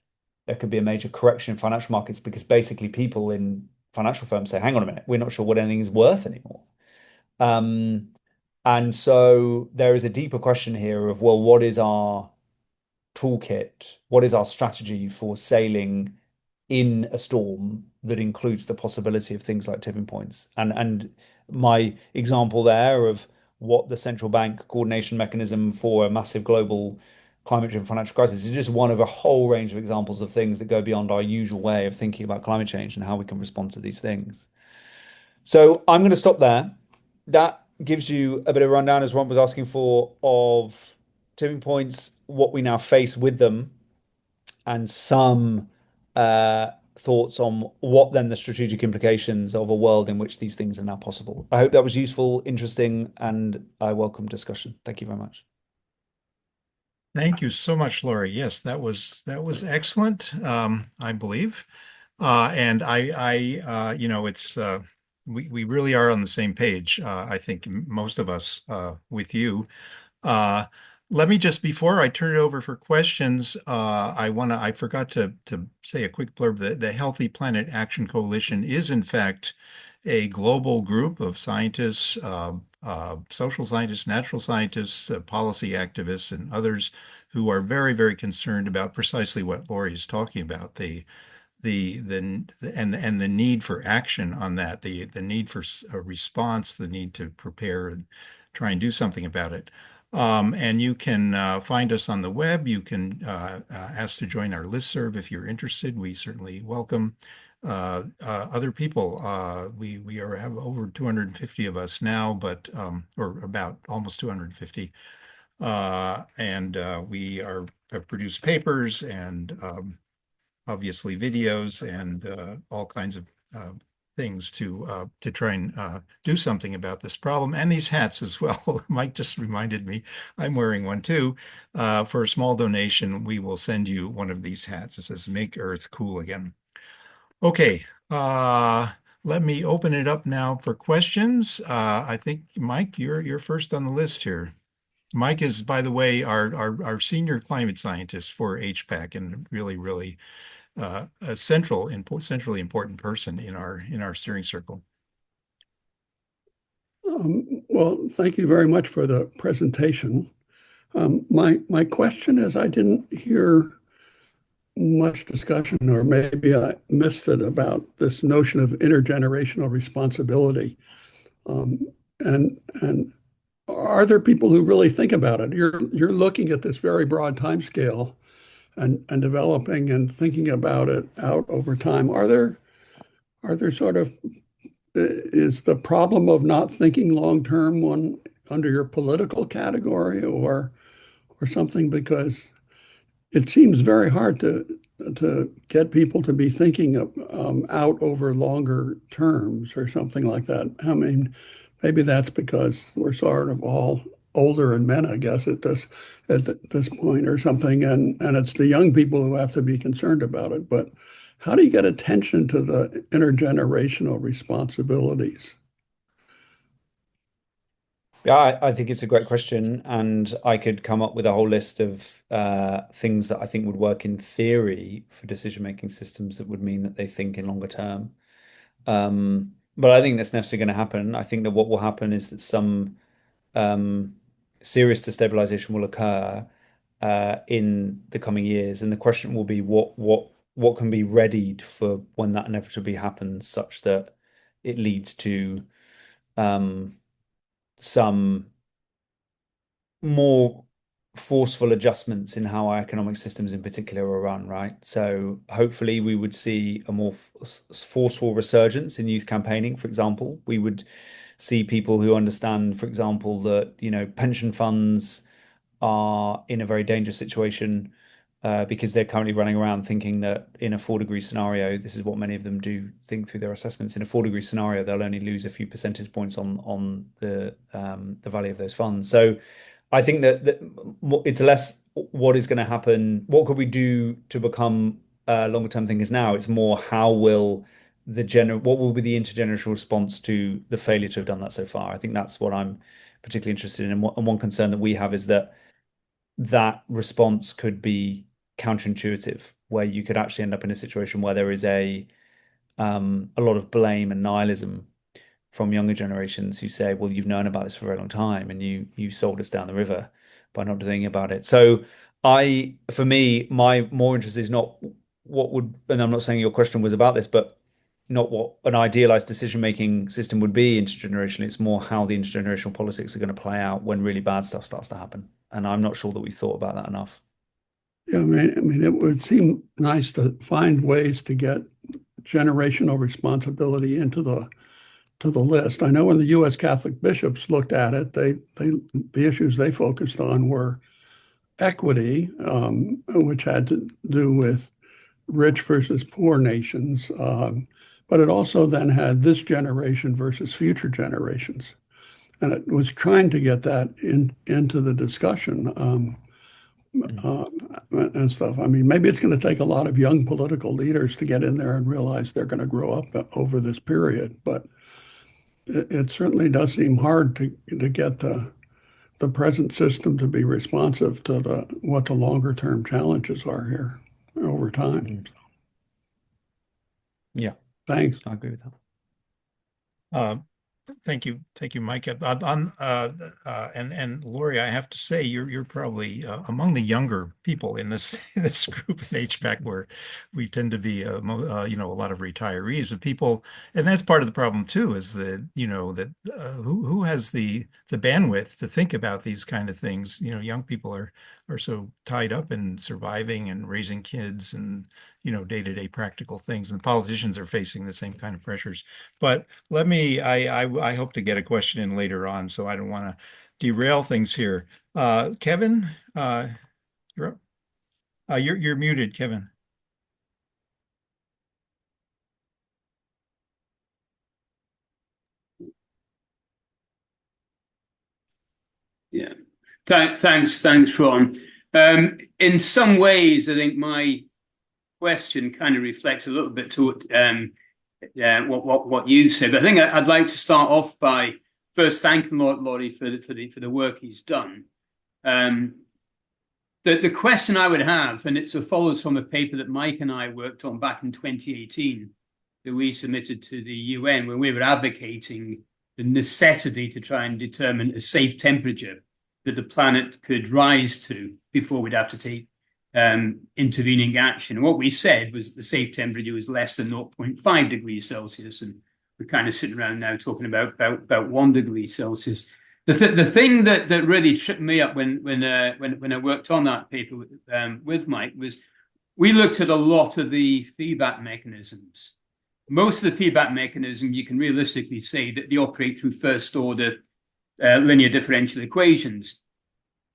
there could be a major correction in financial markets because basically people in financial firms say, hang on a minute, we're not sure what anything is worth anymore. And so there is a deeper question here of, well, what is our toolkit? What is our strategy for sailing in a storm that includes the possibility of things like tipping points? And my example there of what the central bank coordination mechanism for a massive global climate-driven financial crisis is just one of a whole range of examples of things that go beyond our usual way of thinking about climate change and how we can respond to these things. So I'm going to stop there. That gives you a bit of a rundown, as Ron was asking for, of tipping points, what we now face with them, and some thoughts on what then the strategic implications of a world in which these things are now possible. I hope that was useful, interesting, and I welcome discussion. Thank you very much. Thank you so much, Laurie. Yes, that was excellent. I believe, and it's we really are on the same page. I think most of us with you. Let me just, before I turn it over for questions, I forgot to say a quick blurb. The Healthy Planet Action Coalition is in fact a global group of scientists, social scientists, natural scientists, policy activists, and others who are very, very concerned about precisely what Laurie is talking about, the and the need for action on that, the need for a response, the need to prepare and try and do something about it. And you can find us on the web. You can ask to join our listserv if you're interested. We certainly welcome other people. We have over 250 of us now, but or about almost 250. And we have produced papers and obviously videos and all kinds of things to try and do something about this problem, and these hats as well. Mike just reminded me I'm wearing one too. For a small donation, we will send you one of these hats. It says "Make Earth Cool Again." Okay, let me open it up now for questions. I think Mike, you're first on the list here. Mike is, by the way, our senior climate scientist for HPAC, and really a centrally important person in our steering circle. Well, thank you very much for the presentation. My question is, I didn't hear much discussion, or maybe I missed it, about this notion of intergenerational responsibility. And are there people who really think about it? You're looking at this very broad time scale and developing and thinking about it out over time. Are there sort of, is the problem of not thinking long term one under your political category, or something? Because it seems very hard to get people to be thinking out over longer terms or something like that. I mean, maybe that's because we're sort of all older and men, I guess, at this point or something, and it's the young people who have to be concerned about it. But how do you get attention to the intergenerational responsibilities? Yeah, I think it's a great question, and I could come up with a whole list of things that I think would work in theory for decision-making systems that would mean that they think in longer term. But I think that's necessarily going to happen. I think that what will happen is that some serious destabilization will occur in the coming years, and the question will be what can be readied for when that inevitably happens, such that it leads to some more forceful adjustments in how our economic systems in particular are run, right? So hopefully we would see a more forceful resurgence in youth campaigning, for example. We would see people who understand, for example, that, pension funds are in a very dangerous situation because they're currently running around thinking that in a 4-degree scenario, this is what many of them do think through their assessments. In a 4-degree scenario, they'll only lose a few percentage points on the value of those funds. So I think that it's less what is going to happen, what could we do to become longer term thinkers now? It's more what will be the intergenerational response to the failure to have done that so far? I think that's what I'm particularly interested in. And one concern that we have is that response could be counterintuitive, where you could actually end up in a situation where there is a lot of blame and nihilism from younger generations who say, well, you've known about this for a very long time and you sold us down the river by not doing about it. So for me, my more interest is not and I'm not saying your question was about this, but not what an idealized decision-making system would be intergenerationally. It's more how the intergenerational politics are going to play out when really bad stuff starts to happen. And I'm not sure that we've thought about that enough. Yeah, I mean, it would seem nice to find ways to get generational responsibility into the list. I know when the U.S. Catholic bishops looked at it, the issues they focused on were equity, which had to do with rich versus poor nations, but it also then had this generation versus future generations, and it was trying to get that into the discussion. And stuff. I mean, maybe it's going to take a lot of young political leaders to get in there and realize they're going to grow up over this period. But it certainly does seem hard to get the present system to be responsive to what the longer term challenges are here over time. Yeah, Thanks. I agree with that. Thank you, Mike. And Laurie, I have to say, you're probably among the younger people in this in this group in HPAC, where we tend to be, a lot of retirees and people, and that's part of the problem too, is that who has the bandwidth to think about these kind of things? Young people are so tied up in surviving and raising kids and day-to-day practical things, and politicians are facing the same kind of pressures. But I hope to get a question in later on, so I don't want to derail things here. Kevin, you're up. You're muted, Kevin. Yeah. Thanks, Ron. In some ways, I think my question kind of reflects a little bit to what you said. But I think I'd like to start off by first thanking Laurie for the work he's done. The question I would have, and it sort of follows from a paper that Mike and I worked on back in 2018 that we submitted to the UN, when we were advocating the necessity to try and determine a safe temperature that the planet could rise to before we'd have to take intervening action. And what we said was the safe temperature was less than 0.5 degrees Celsius, and we're kind of sitting around now talking about 1 degree Celsius. The thing that really tripped me up when I worked on that paper with Mike was we looked at a lot of the feedback mechanisms. Most of the feedback mechanism, you can realistically say that they operate through first order linear differential equations,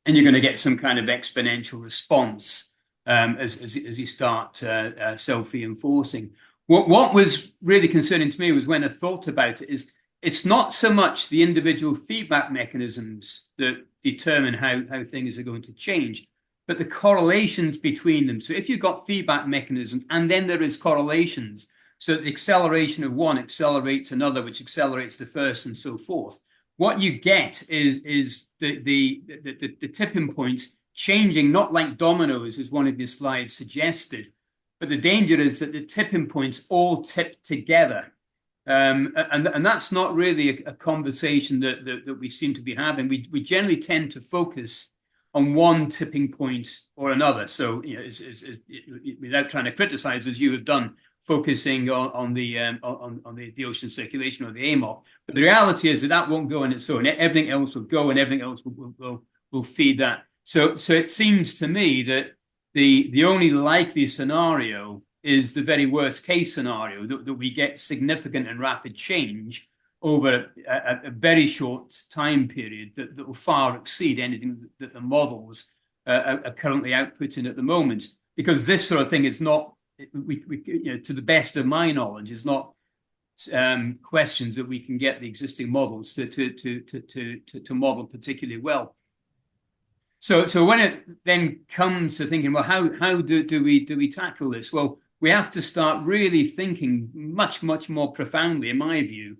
and you're going to get some kind of exponential response as you start self-reinforcing. What was really concerning to me was when I thought about it is it's not so much the individual feedback mechanisms that determine how things are going to change, but the correlations between them. So if you've got feedback mechanisms and then there is correlations, so the acceleration of one accelerates another, which accelerates the first, and so forth. What you get is the tipping points changing, not like dominoes, as one of your slides suggested, but the danger is that the tipping points all tip together. And that's not really a conversation that we seem to be having. We generally tend to focus on one tipping point or another. So, without trying to criticize, as you have done, focusing on the ocean circulation or the AMOC. But the reality is that won't go on its own. Everything else will go, and everything else will feed that. So it seems to me that the only likely scenario is the very worst case scenario, that we get significant and rapid change over a very short time period that will far exceed anything that the models are currently outputting at the moment. Because this sort of thing is not, to the best of my knowledge, is not questions that we can get the existing models to model particularly well. So when it then comes to thinking, well, how do we tackle this? Well, we have to start really thinking much more profoundly, in my view,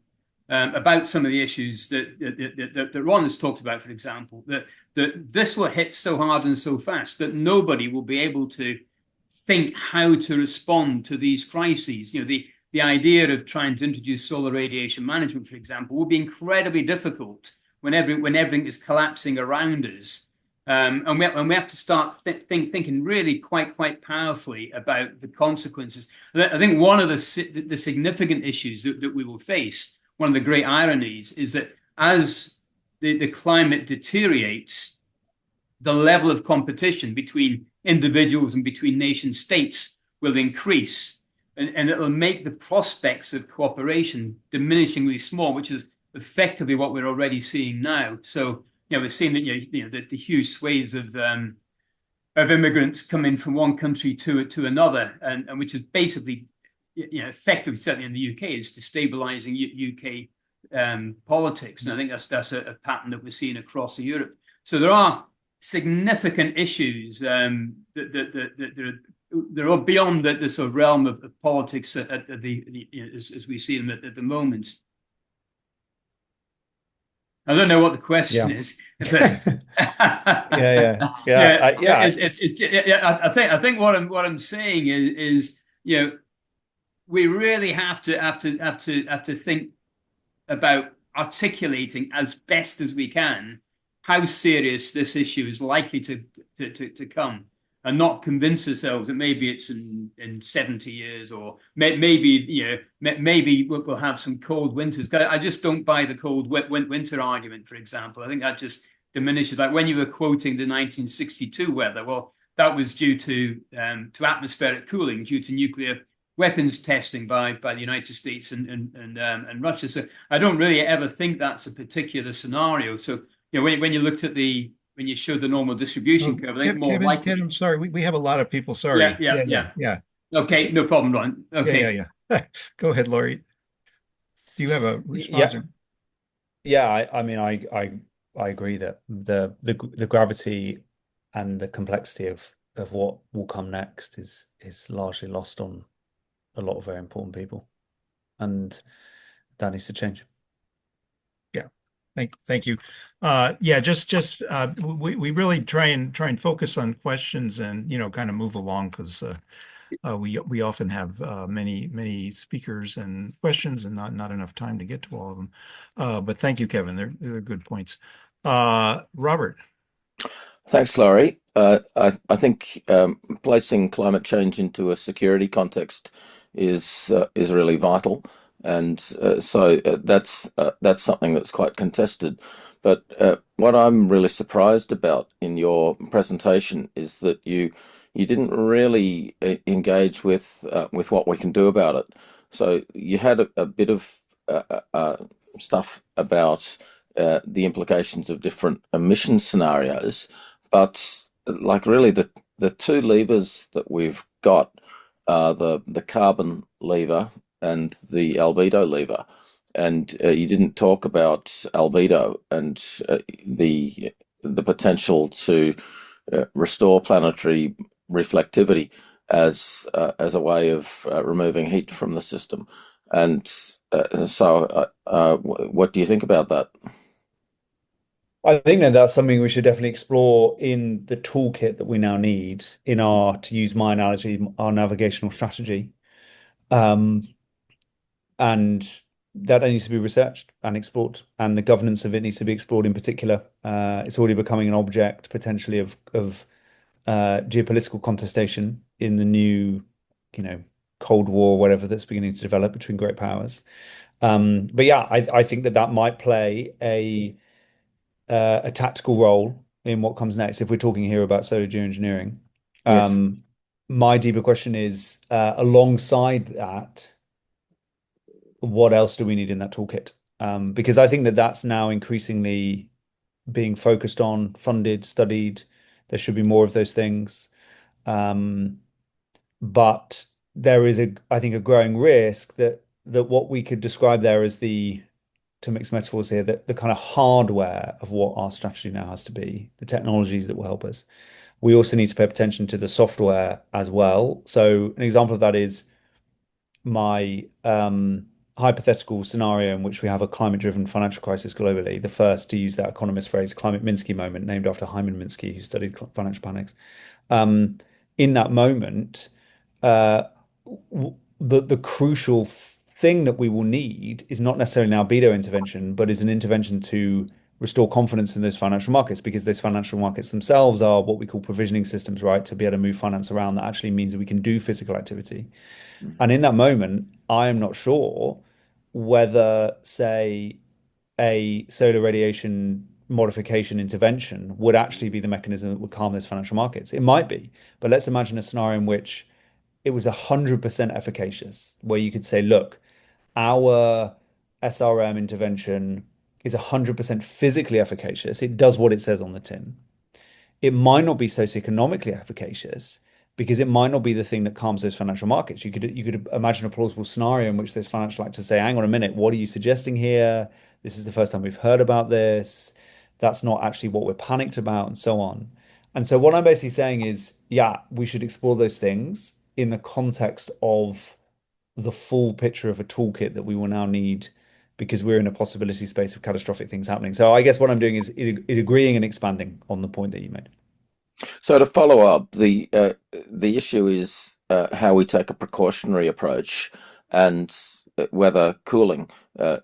about some of the issues that Ron has talked about. For example, that this will hit so hard and so fast that nobody will be able to think how to respond to these crises. The idea of trying to introduce solar radiation management, for example, will be incredibly difficult when everything is collapsing around us. And we have to start thinking really quite powerfully about the consequences. I think one of the significant issues that we will face, one of the great ironies, is that as the climate deteriorates, the level of competition between individuals and between nation states will increase, and it will make the prospects of cooperation diminishingly small, which is effectively what we're already seeing now. So, we're seeing that the huge swathes of immigrants coming from one country to another, and which is basically, effectively, certainly in the UK, is destabilizing UK politics. And I think that's a pattern that we're seeing across Europe. So there are significant issues that are beyond the sort of realm of politics as we see them at the moment. I don't know what the question is. But Yeah. I think what I'm saying is we really have to think about articulating as best as we can how serious this issue is likely to come, and not convince ourselves that maybe it's in 70 years, or maybe we'll have some cold winters. I just don't buy the cold winter argument, for example. I think that just diminishes. Like when you were quoting the 1962 weather, well, that was due to atmospheric cooling, due to nuclear weapons testing by the United States and Russia. So I don't really ever think that's a particular scenario. So when you looked at when you showed the normal distribution curve, I think more Kevin, likely. I'm sorry, we have a lot of people. Sorry. Yeah. Okay, no problem, Ron. Okay. Yeah. Go ahead, Laurie. Do you have a response? I mean, I agree that the gravity and the complexity of what will come next is largely lost on a lot of very important people, and that needs to change. Yeah, thank you. We really try and focus on questions and kind of move along, because we often have many speakers and questions and not enough time to get to all of them. But thank you, Kevin. They're good points. Robert. Thanks, Laurie. I think placing climate change into a security context is really vital, and so that's something that's quite contested. But what I'm really surprised about in your presentation is that you didn't really engage with what we can do about it. So you had a bit of stuff about the implications of different emission scenarios, but like really the two levers that we've got are the carbon lever and the albedo lever. And you didn't talk about albedo and the potential to restore planetary reflectivity as a way of removing heat from the system. And so what do you think about that? I think that that's something we should definitely explore in the toolkit that we now need in to use my analogy, our navigational strategy. And that needs to be researched and explored, and the governance of it needs to be explored in particular. It's already becoming an object potentially of geopolitical contestation in the new, Cold War, whatever, that's beginning to develop between great powers. But yeah, I think that might play a tactical role in what comes next if we're talking here about solar geoengineering. Yes. My deeper question is, alongside that, what else do we need in that toolkit? Because I think that that's now increasingly being focused on, funded, studied. There should be more of those things. But there is I think a growing risk that what we could describe there as to mix metaphors here, that the kind of hardware of what our strategy now has to be, the technologies that will help us. We also need to pay attention to the software as well. So an example of that is my hypothetical scenario in which we have a climate-driven financial crisis globally, the first to use that economist phrase, climate Minsky moment, named after Hyman Minsky, who studied financial panics. In that moment, the crucial thing that we will need is not necessarily an albedo intervention, but is an intervention to restore confidence in those financial markets, because those financial markets themselves are what we call provisioning systems, right? To be able to move finance around, that actually means that we can do physical activity. And in that moment, I am not sure whether, say, a solar radiation modification intervention would actually be the mechanism that would calm those financial markets. It might be, but let's imagine a scenario in which it was 100% efficacious, where you could say, look, our SRM intervention is 100% physically efficacious. It does what it says on the tin. It might not be socioeconomically efficacious, because it might not be the thing that calms those financial markets. You could imagine a plausible scenario in which those financial actors say, hang on a minute, what are you suggesting here? This is the first time we've heard about this. That's not actually what we're panicked about, and so on. And so what I'm basically saying is, yeah, we should explore those things in the context of the full picture of a toolkit that we will now need, because we're in a possibility space of catastrophic things happening. So I guess what I'm doing is agreeing and expanding on the point that you made. So to follow up, the issue is how we take a precautionary approach, and whether cooling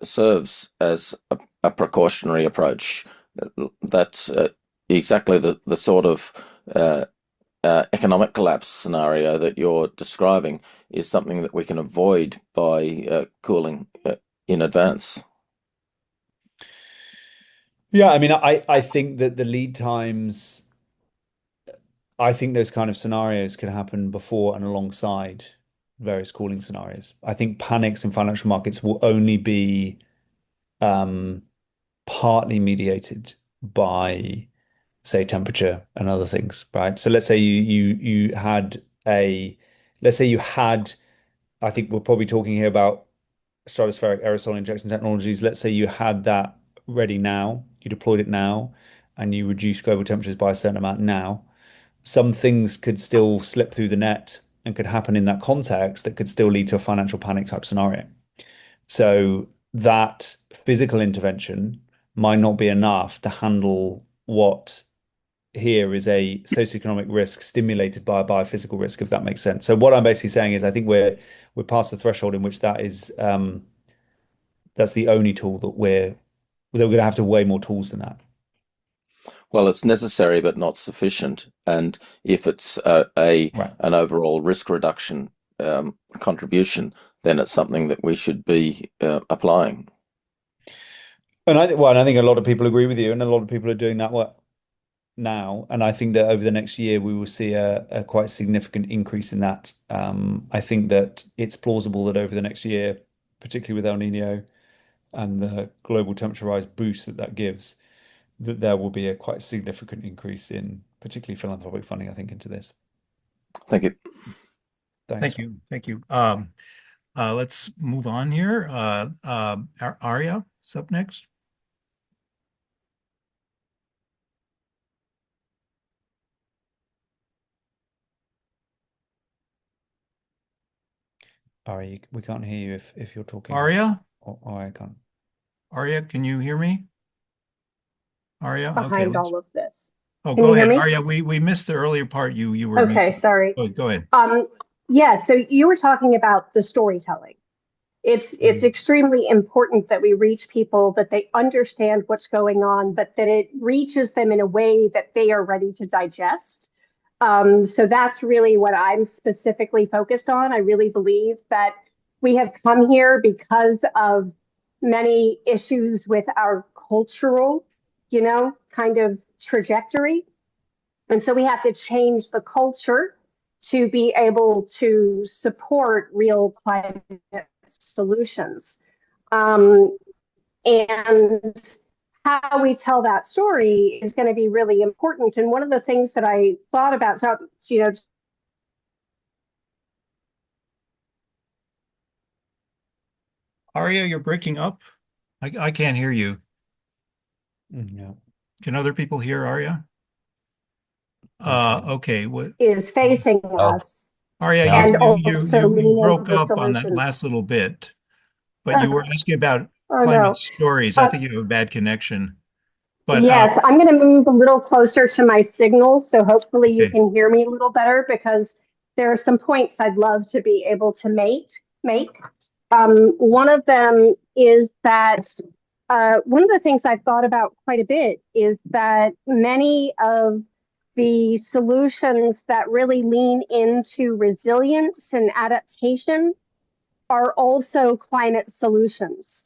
serves as a precautionary approach. That's exactly the sort of economic collapse scenario that you're describing is something that we can avoid by cooling in advance. Yeah, I mean, I think that the lead times, I think those kind of scenarios could happen before and alongside various cooling scenarios. I think panics in financial markets will only be partly mediated by, say, temperature and other things, right? So let's say you had let's say you had, I think we're probably talking here about stratospheric aerosol injection technologies. Let's say you had that ready now, you deployed it now, and you reduce global temperatures by a certain amount now. Some things could still slip through the net and could happen in that context that could still lead to a financial panic type scenario. So that physical intervention might not be enough to handle what here is a socioeconomic risk stimulated by a biophysical risk, if that makes sense. So what I'm basically saying is I think we're past the threshold in which that is that's the only tool that we're going to have to weigh more tools than that. Well, it's necessary but not sufficient, and if it's an overall risk reduction contribution, then it's something that we should be applying. And I think a lot of people agree with you, and a lot of people are doing that work now. And I think that over the next year, we will see a quite significant increase in that. I think that it's plausible that over the next year, particularly with El Nino and the global temperature rise boost that gives, that there will be a quite significant increase in particularly philanthropic funding, I think, into this. Thank you. Thanks. Thank you. Let's move on here. Arya is up next. Arya, we can't hear you if you're talking. Arya? Oh, I can't. Arya, can you hear me? Arya? Behind all of this. Oh, Can go you hear ahead. me? Arya, we missed the earlier part. You were Okay, muted. sorry. Go ahead. Yeah, so you were talking about the storytelling. It's extremely important that we reach people, that they understand what's going on, but that it reaches them in a way that they are ready to digest. So that's really what I'm specifically focused on. I really believe that we have come here because of many issues with our cultural, kind of trajectory. And so we have to change the culture to be able to support real climate solutions. And how we tell that story is going to be really important. And one of the things that I thought about, Arya, you're breaking up. I can't hear you. No. Can other people hear Arya? Okay. is facing us. Arya, And you broke up on that last little bit, but you were asking about climate stories. I think you have a bad connection. But yes, I'm going to move a little closer to my signal, so hopefully you can hear me a little better, because there are some points I'd love to be able to make. One of them is that one of the things I've thought about quite a bit is that many of the solutions that really lean into resilience and adaptation are also climate solutions.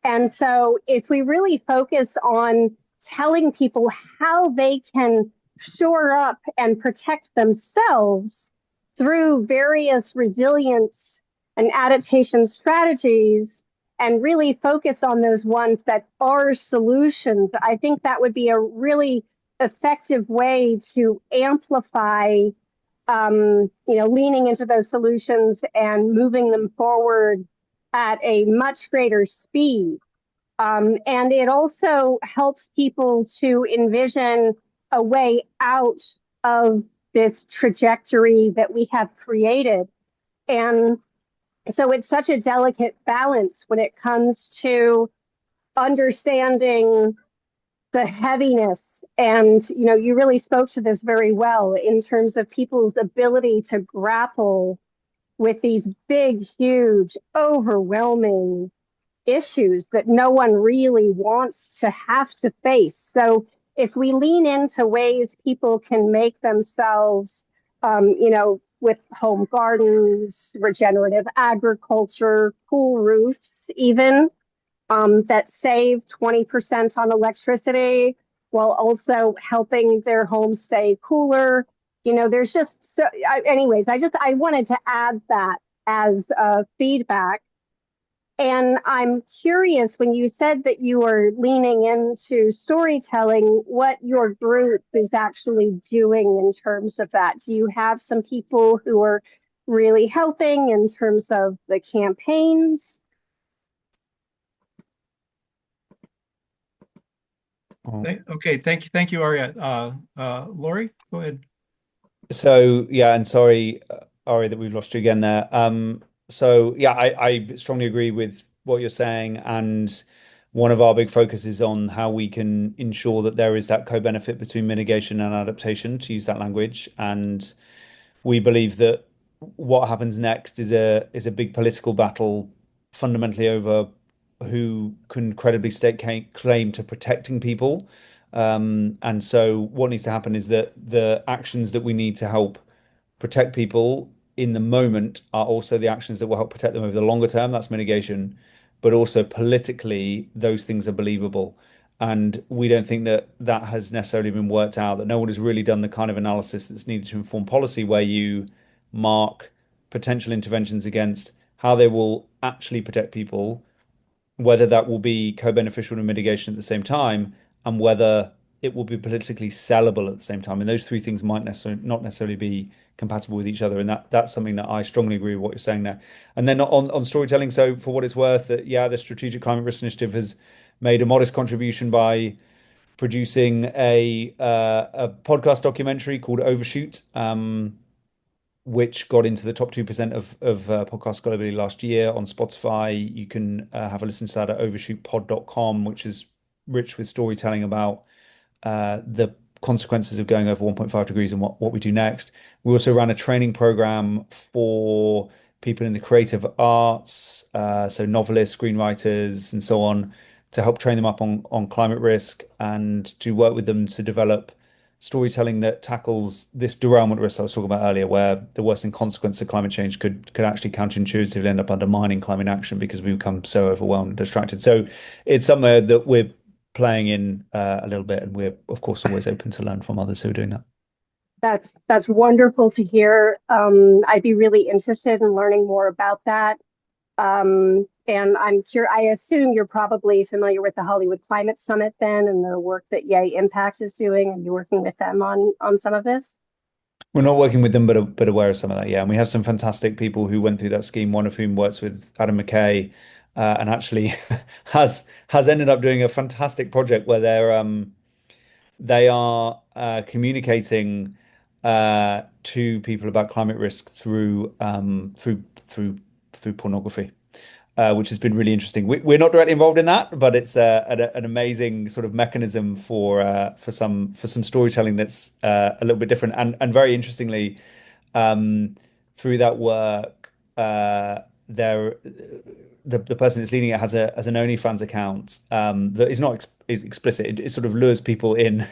And so if we really focus on telling people how they can shore up and protect themselves through various resilience and adaptation strategies, and really focus on those ones that are solutions, I think that would be a really effective way to amplify, leaning into those solutions and moving them forward at a much greater speed. And it also helps people to envision a way out of this trajectory that we have created. And so it's such a delicate balance when it comes to understanding the heaviness. And, you really spoke to this very well in terms of people's ability to grapple with these big, huge, overwhelming issues that no one really wants to have to face. So if we lean into ways people can make themselves, with home gardens, regenerative agriculture, cool roofs, even that save 20% on electricity while also helping their homes stay cooler. There's just so, anyways, I wanted to add that as feedback. And I'm curious, when you said that you were leaning into storytelling, what your group is actually doing in terms of that. Do you have some people who are really helping in terms of the campaigns? Okay, thank you, Aria. Laurie, go ahead. So yeah, and sorry, Ari, that we've lost you again there. So yeah, I strongly agree with what you're saying, and one of our big focuses on how we can ensure that there is that co-benefit between mitigation and adaptation, to use that language. And we believe that what happens next is a big political battle, fundamentally over who can credibly stake claim to protecting people. And so what needs to happen is that the actions that we need to help protect people in the moment are also the actions that will help protect them over the longer term. That's mitigation, but also politically, those things are believable. And we don't think that that has necessarily been worked out, that no one has really done the kind of analysis that's needed to inform policy where you mark potential interventions against how they will actually protect people, whether that will be co-beneficial to mitigation at the same time, and whether it will be politically sellable at the same time. And those three things might not necessarily be compatible with each other. And that's something that I strongly agree with what you're saying there. And then on storytelling, so for what it's worth, that yeah, the Strategic Climate Risk Initiative has made a modest contribution by producing a podcast documentary called Overshoot, which got into the top 2% of podcasts globally last year on Spotify. You can have a listen to that at overshootpod.com, which is rich with storytelling about the consequences of going over 1.5 degrees and what we do next. We also ran a training program for people in the creative arts, so novelists, screenwriters, and so on, to help train them up on climate risk and to work with them to develop storytelling that tackles this derailment risk I was talking about earlier, where the worsening consequence of climate change could actually counterintuitively end up undermining climate action because we become so overwhelmed and distracted. So it's somewhere that we're playing in a little bit, and we're of course always open to learn from others who are doing that. That's wonderful to hear. I'd be really interested in learning more about that. And I'm curious, I assume you're probably familiar with the Hollywood Climate Summit then, and the work that Yay Impact is doing, and you're working with them on some of this? We're not working with them, but aware of some of that, yeah. And we have some fantastic people who went through that scheme, one of whom works with Adam McKay, and actually has ended up doing a fantastic project where they are communicating to people about climate risk through pornography, which has been really interesting. We're not directly involved in that, but it's an amazing sort of mechanism for some storytelling that's a little bit different, and very interestingly, through that work, there the person that's leading it has an OnlyFans account that is not is explicit. It sort of lures people in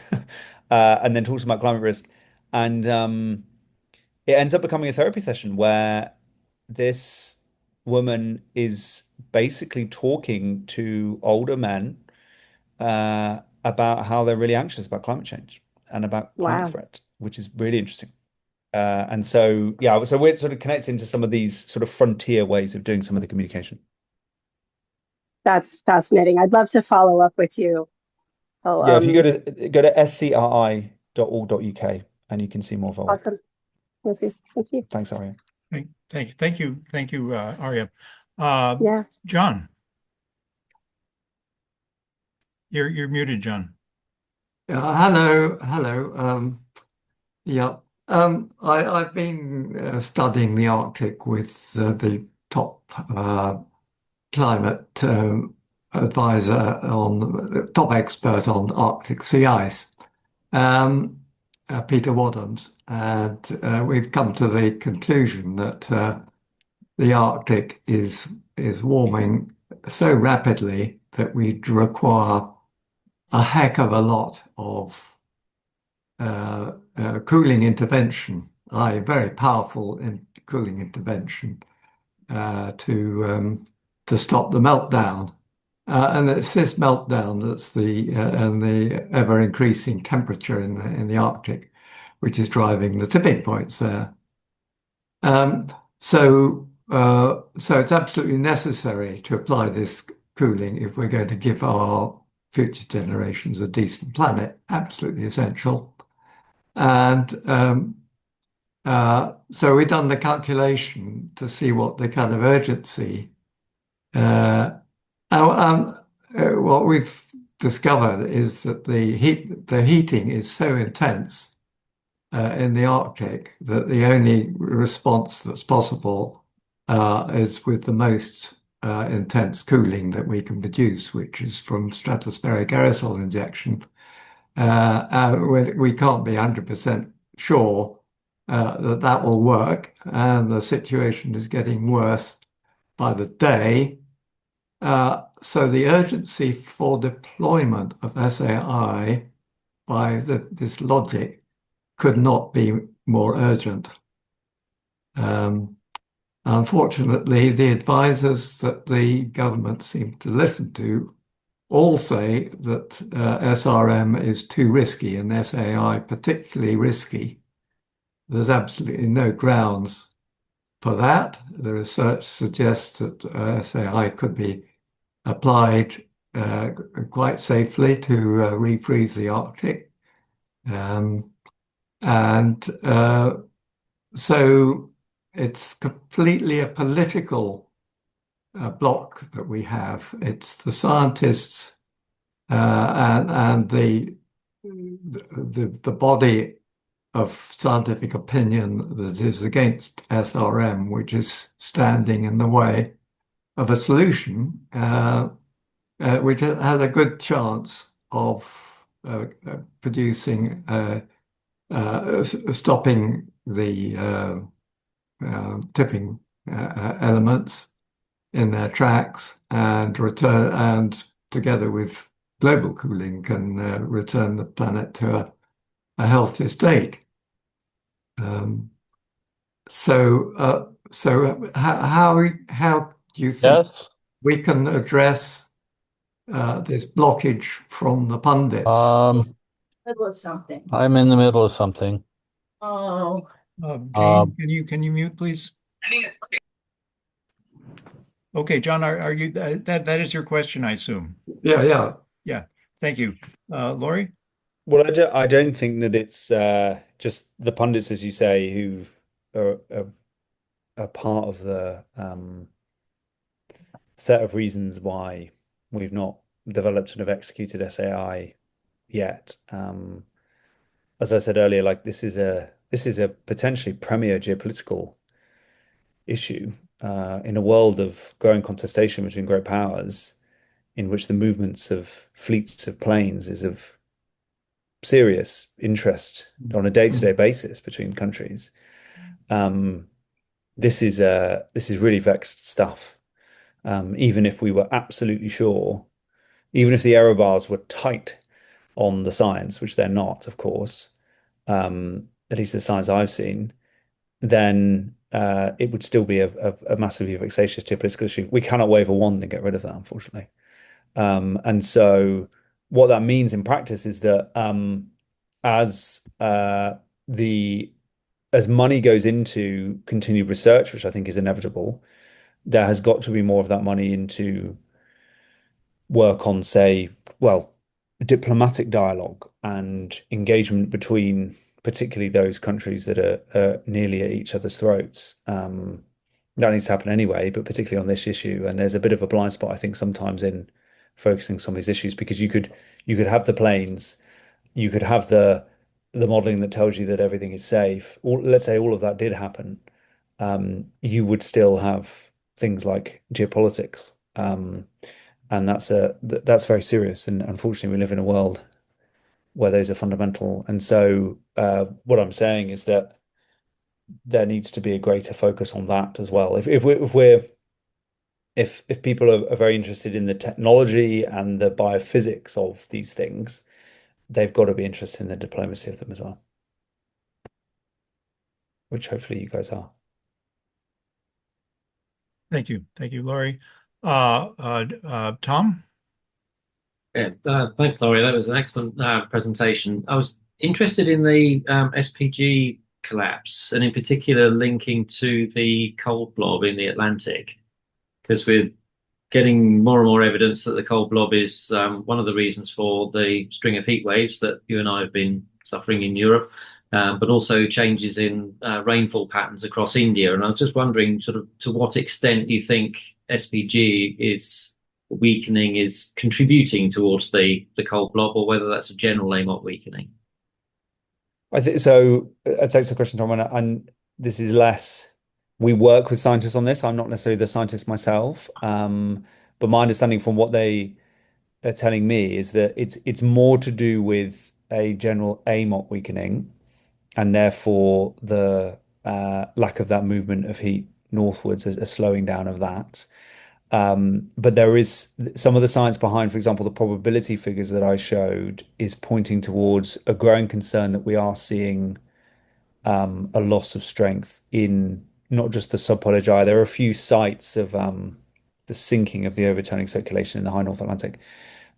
and then talks about climate risk, and it ends up becoming a therapy session where this woman is basically talking to older men about how they're really anxious about climate change and about climate Wow. threat, which is really interesting. And so, yeah, so we're sort of connecting to some of these sort of frontier ways of doing some of the communication. That's fascinating. I'd love to follow up with you. Oh, Yeah, if you go to scri.org.uk and you can see more of our work. awesome. Thank you. Thank you. Thanks, Aria. Thank you, Aria. Yeah. John, you're muted, John. Hello. Yeah. I've been studying the Arctic with the top climate advisor the top expert on Arctic sea ice, Peter Wadhams, and we've come to the conclusion that the Arctic is warming so rapidly that we'd require a heck of a lot of cooling intervention, very powerful cooling intervention to stop the meltdown. And it's this meltdown that's and the ever increasing temperature in the Arctic, which is driving the tipping points there. So it's absolutely necessary to apply this cooling if we're going to give our future generations a decent planet. Absolutely essential. And so we've done the calculation to see what the kind of urgency. What we've discovered is that the heating is so intense in the Arctic that the only response that's possible is with the most intense cooling that we can produce, which is from stratospheric aerosol injection. We can't be 100% sure that will work, and the situation is getting worse by the day. So the urgency for deployment of SAI by this logic could not be more urgent. Unfortunately, the advisors that the government seemed to listen to all say that SRM is too risky and SAI particularly risky. There's absolutely no grounds for that. The research suggests that SAI could be applied quite safely to refreeze the Arctic. So it's completely a political block that we have. It's the scientists and the body of scientific opinion that is against SRM, which is standing in the way of a solution which has a good chance of producing stopping the tipping elements in their tracks and together with global cooling can return the planet to a healthy state. So how do you think Yes. we can address this blockage from the pundits? Middle of something. I'm in the middle of something. Oh, Jane, can you mute, please? Okay, John, are you that is your question, I assume? Yeah. Thank you. Laurie? Well, I don't think that it's just the pundits, as you say, who are part of the set of reasons why we've not developed and have executed SAI yet. As I said earlier, like this is a potentially premier geopolitical issue in a world of growing contestation between great powers, in which the movements of fleets of planes is of serious interest on a day-to-day basis between countries. This is really vexed stuff. Even if we were absolutely sure, even if the error bars were tight on the science, which they're not, of course, at least the science I've seen, then it would still be a massively vexatious geopolitical issue. We cannot wave a wand and get rid of that, unfortunately. And so what that means in practice is that as money goes into continued research, which I think is inevitable, there has got to be more of that money into work on, say, diplomatic dialogue and engagement between particularly those countries that are nearly at each other's throats. That needs to happen anyway, but particularly on this issue. And there's a bit of a blind spot, I think, sometimes in focusing on some of these issues, because you could have the planes, you could have the modeling that tells you that everything is safe. Or let's say all of that did happen, you would still have things like geopolitics, and that's very serious. And unfortunately, we live in a world where those are fundamental. And so, what I'm saying is that there needs to be a greater focus on that as well. If people are very interested in the technology and the biophysics of these things, they've got to be interested in the diplomacy of them as well, which hopefully you guys are. Thank you. Thank you, Laurie. Tom? Yeah, thanks, Laurie. That was an excellent presentation. I was interested in the SPG collapse, and in particular linking to the cold blob in the Atlantic, because we're getting more and more evidence that the cold blob is one of the reasons for the string of heat waves that you and I have been suffering in Europe, but also changes in rainfall patterns across India. And I was just wondering, sort of, to what extent you think SPG is weakening is contributing towards the cold blob, or whether that's a general AMOT weakening. I think so. Thanks for the question, Tom. And this is less. We work with scientists on this. I'm not necessarily the scientist myself, but my understanding from what they are telling me is that it's more to do with a general AMOT weakening, and therefore the lack of that movement of heat northwards, a slowing down of that. But there is some of the science behind, for example, the probability figures that I showed is pointing towards a growing concern that we are seeing a loss of strength in not just the subpolar gyre. There are a few sites of the sinking of the overturning circulation in the high North Atlantic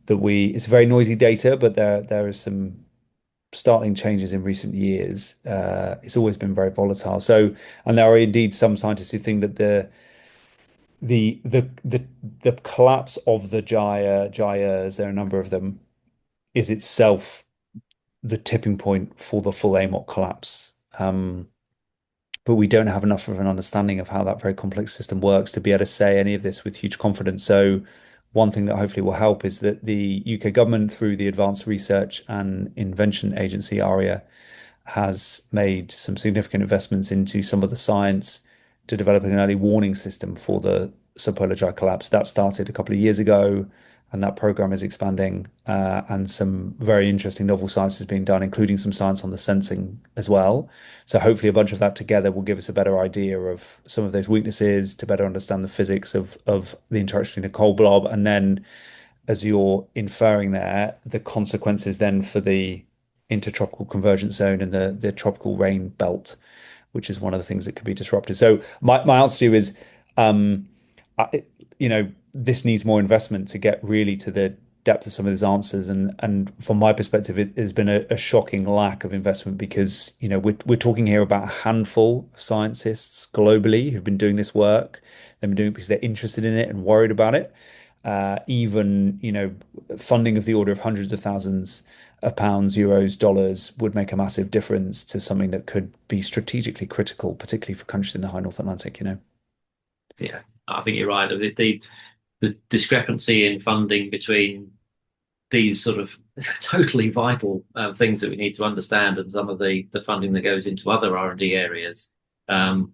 that it's very noisy data, but there is some startling changes in recent years. It's always been very volatile. So, and there are indeed some scientists who think that the collapse of the gyres, there are a number of them, is itself the tipping point for the full AMOT collapse. But we don't have enough of an understanding of how that very complex system works to be able to say any of this with huge confidence. So one thing that hopefully will help is that the UK government, through the Advanced Research and Invention Agency, ARIA, has made some significant investments into some of the science to developing an early warning system for the subpolar gyre collapse. That started a couple of years ago, and that program is expanding, and some very interesting novel science is being done, including some science on the sensing as well. So hopefully a bunch of that together will give us a better idea of some of those weaknesses, to better understand the physics of the interaction between a cold blob, and then, as you're inferring there, the consequences then for the intertropical convergence zone and the tropical rain belt, which is one of the things that could be disrupted. So my answer to you is, this needs more investment to get really to the depth of some of these answers. And from my perspective, it has been a shocking lack of investment, because we're talking here about a handful of scientists globally who've been doing this work. They've been doing it because they're interested in it and worried about it. Even funding of the order of hundreds of thousands of pounds, euros, dollars would make a massive difference to something that could be strategically critical, particularly for countries in the high North Atlantic. Yeah, I think you're right. The discrepancy in funding between these sort of totally vital things that we need to understand, and some of the funding that goes into other R&D areas,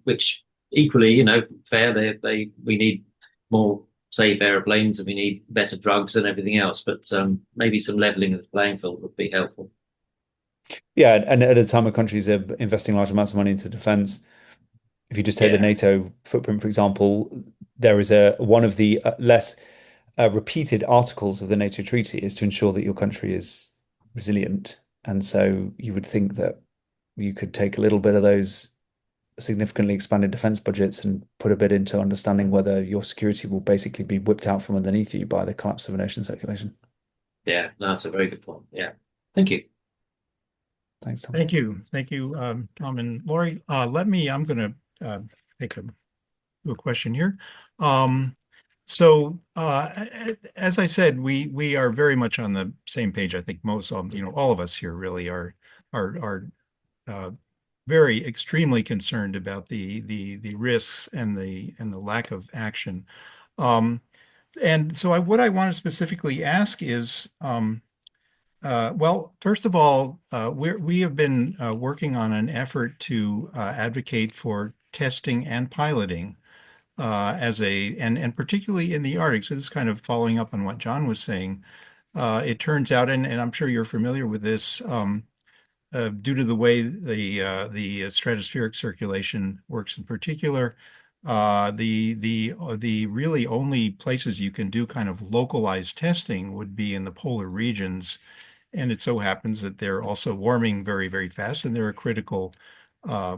which equally, fair. We need more safe airplanes, and we need better drugs and everything else. But maybe some leveling of the playing field would be helpful. Yeah, and at a time when countries are investing large amounts of money into defense, if you just take the NATO footprint, for example, there is one of the less repeated articles of the NATO treaty is to ensure that your country is resilient. And so you would think that you could take a little bit of those significantly expanded defense budgets and put a bit into understanding whether your security will basically be whipped out from underneath you by the collapse of an ocean circulation. Yeah, no, that's a very good point. Yeah. Thank you. Thanks, Tom. Thank you. Thank you, Tom and Laurie. I'm going to take a question here. So as I said, we are very much on the same page. I think all of us here really are very extremely concerned about the risks and the lack of action. And so what I want to specifically ask is, well, first of all, we have been working on an effort to advocate for testing and piloting and particularly in the Arctic. So this is kind of following up on what John was saying. It turns out, and I'm sure you're familiar with this, due to the way the stratospheric circulation works in particular, the really only places you can do kind of localized testing would be in the polar regions. And it so happens that they're also warming very, very fast, and they're a critical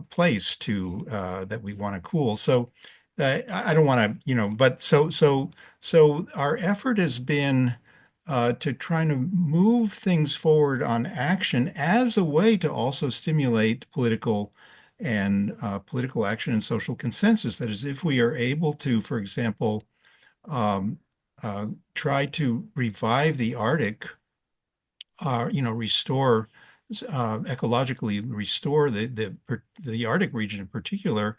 place to that we want to cool. So I don't want to, but so our effort has been to try to move things forward on action as a way to also stimulate political action and social consensus. That is, if we are able to, for example, um, try to revive the Arctic, restore ecologically restore the Arctic region in particular,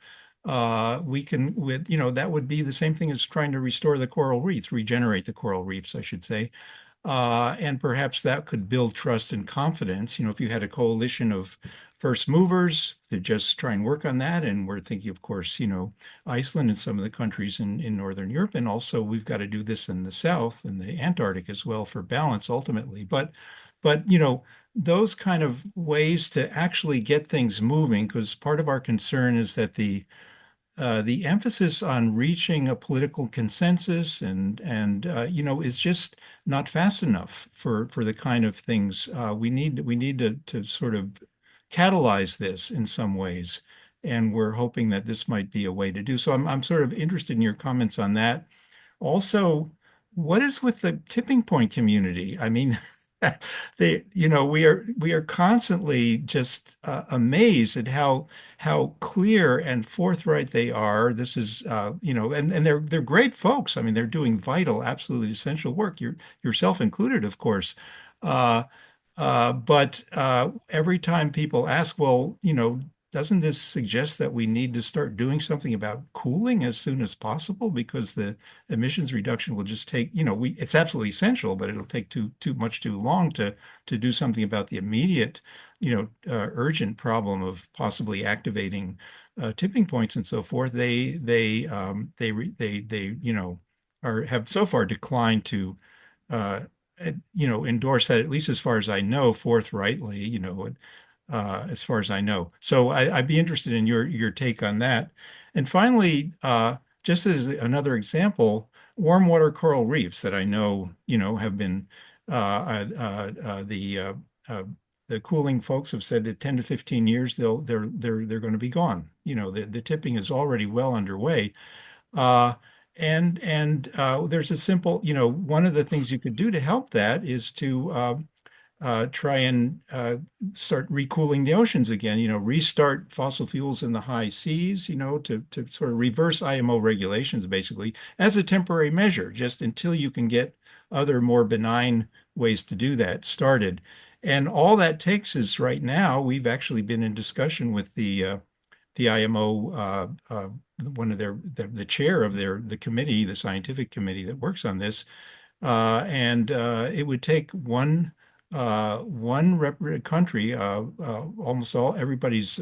we can that would be the same thing as trying to restore the coral reef, regenerate the coral reefs, I should say. And perhaps that could build trust and confidence. If you had a coalition of first movers to just try and work on that, and we're thinking, of course, Iceland and some of the countries in Northern Europe, and also we've got to do this in the South and the Antarctic as well for balance ultimately. But those kind of ways to actually get things moving, because part of our concern is that the emphasis on reaching a political consensus and is just not fast enough for the kind of things we need to sort of catalyze this in some ways, and we're hoping that this might be a way to do so. I'm sort of interested in your comments on that. Also, what is with the tipping point community? I mean, we are constantly just amazed at how clear and forthright they are. This is, and they're great folks. I mean, they're doing vital, absolutely essential work. Yourself included, of course. But every time people ask, well, doesn't this suggest that we need to start doing something about cooling as soon as possible, because the emissions reduction will just take, it's absolutely essential, but it'll take too long to do something about the immediate, urgent problem of possibly activating tipping points and so forth. Have so far declined to uh, endorse that, at least as far as I know, forthrightly, as far as I know. So I'd be interested in your take on that. And finally, just as another example, warm water coral reefs that I know, have been the cooling folks have said that 10 to 15 years they're going to be gone. The tipping is already well underway. Uh, and there's a simple, one of the things you could do to help that is to try and start recooling the oceans again, restart fossil fuels in the high seas, to sort of reverse IMO regulations, basically, as a temporary measure, just until you can get other more benign ways to do that started. And all that takes is, right now, we've actually been in discussion with the IMO, one of the chair of the committee, the scientific committee that works on this, and it would take one country, almost everybody's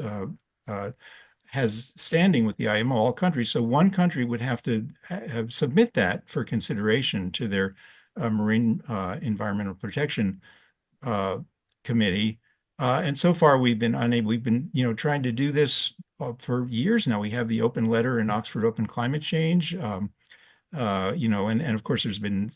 has standing with the IMO, all countries. So one country would have to submit that for consideration to their marine environmental protection committee. And so far we've been unable. We've been, trying to do this for years now. We have the open letter in Oxford Open Climate Change, and of course there's been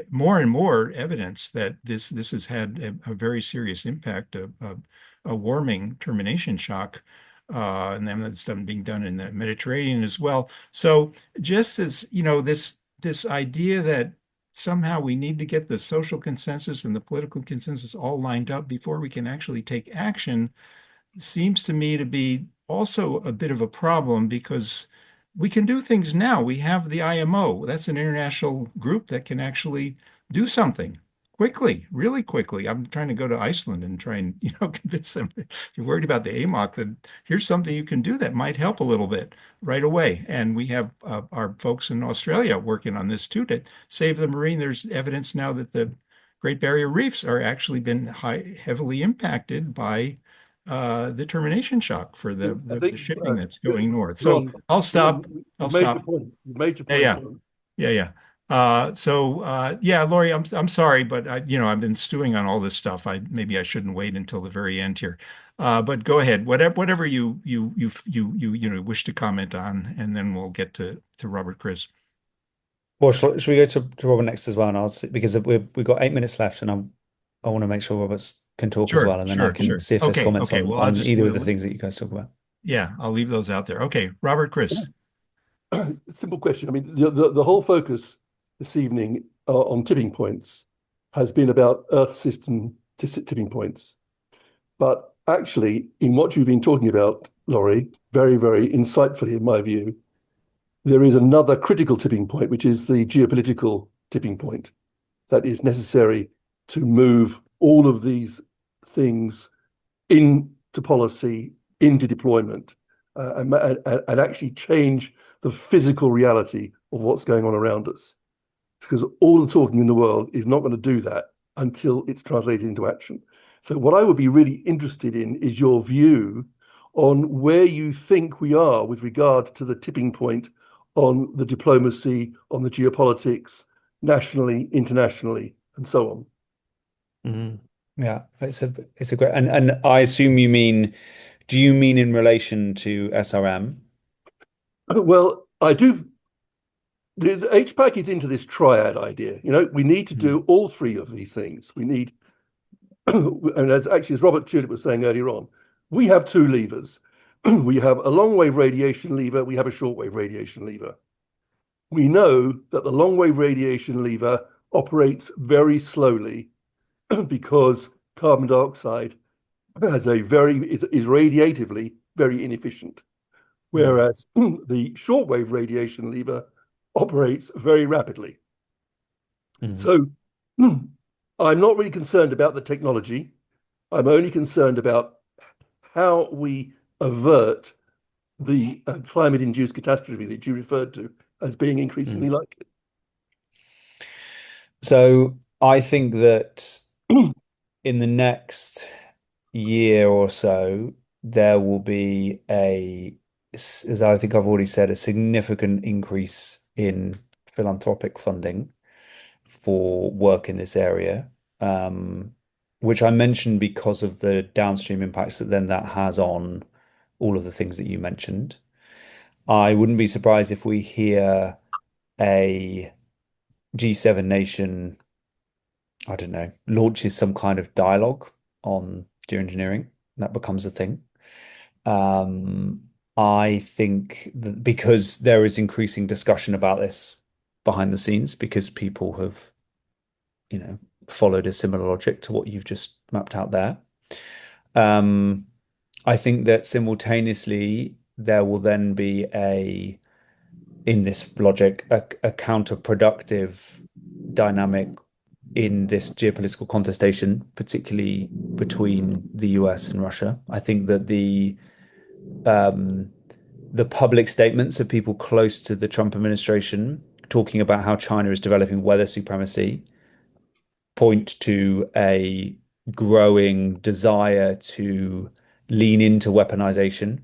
more and more evidence that this has had a very serious impact, a warming termination shock, and then that's being done in the Mediterranean as well. So just as, this idea that somehow we need to get the social consensus and the political consensus all lined up before we can actually take action seems to me to be also a bit of a problem, because we can do things now. We have the IMO. That's an international group that can actually do something quickly, really quickly. I'm trying to go to Iceland and try and, convince them, if you're worried about the AMOC, that here's something you can do that might help a little bit right away. And we have our folks in Australia working on this too, to save the marine. There's evidence now that the Great Barrier Reefs are actually been heavily impacted by the termination shock for the shipping that's going north. So John, I'll stop. John, I'll you made your stop. point. You made your point. Yeah, yeah. John. Yeah, yeah. Yeah, Laurie, I'm sorry, but I've been stewing on all this stuff. Maybe I shouldn't wait until the very end here. But go ahead, whatever you wish to comment on, and then we'll get to Robert Chris. Well, should we go to Robert next as well? And I'll see, because we've got 8 minutes left, and I want to make sure Roberts can talk as well, and then I can see if there's comments Okay. Well, on either of the things that you guys talk about. Yeah, I'll leave those out there. Okay, Robert Chris. Simple question. I mean, the whole focus this evening on tipping points has been about Earth system tipping points. But actually, in what you've been talking about, Laurie, very, very insightfully, in my view, there is another critical tipping point, which is the geopolitical tipping point that is necessary to move all of these things into policy, into deployment, and actually change the physical reality of what's going on around us. Because all the talking in the world is not going to do that until it's translated into action. So what I would be really interested in is your view on where you think we are with regard to the tipping point on the diplomacy, on the geopolitics, nationally, internationally, and so on. Mm-hmm. Yeah, it's a great, and I assume you mean, do you mean in relation to SRM? Well, I do. The HPAC is into this triad idea. We need to do all three of these things. We need, and as Robert Tulip was saying earlier on, we have two levers. We have a long-wave radiation lever, we have a short-wave radiation lever. We know that the long-wave radiation lever operates very slowly because carbon dioxide is radiatively very inefficient. Whereas the short-wave radiation lever operates very rapidly. So I'm not really concerned about the technology. I'm only concerned about how we avert the climate-induced catastrophe that you referred to as being increasingly likely. So I think that in the next year or so, there will be as I think I've already said, a significant increase in philanthropic funding for work in this area, which I mentioned because of the downstream impacts that has on all of the things that you mentioned. I wouldn't be surprised if we hear a G7 nation, I don't know, launches some kind of dialogue on geoengineering. That becomes a thing. I think that because there is increasing discussion about this behind the scenes, because people have, followed a similar logic to what you've just mapped out there. I think that simultaneously there will then be in this logic, a counterproductive dynamic in this geopolitical contestation, particularly between the US and Russia. I think that the public statements of people close to the Trump administration talking about how China is developing weather supremacy point to a growing desire to lean into weaponization.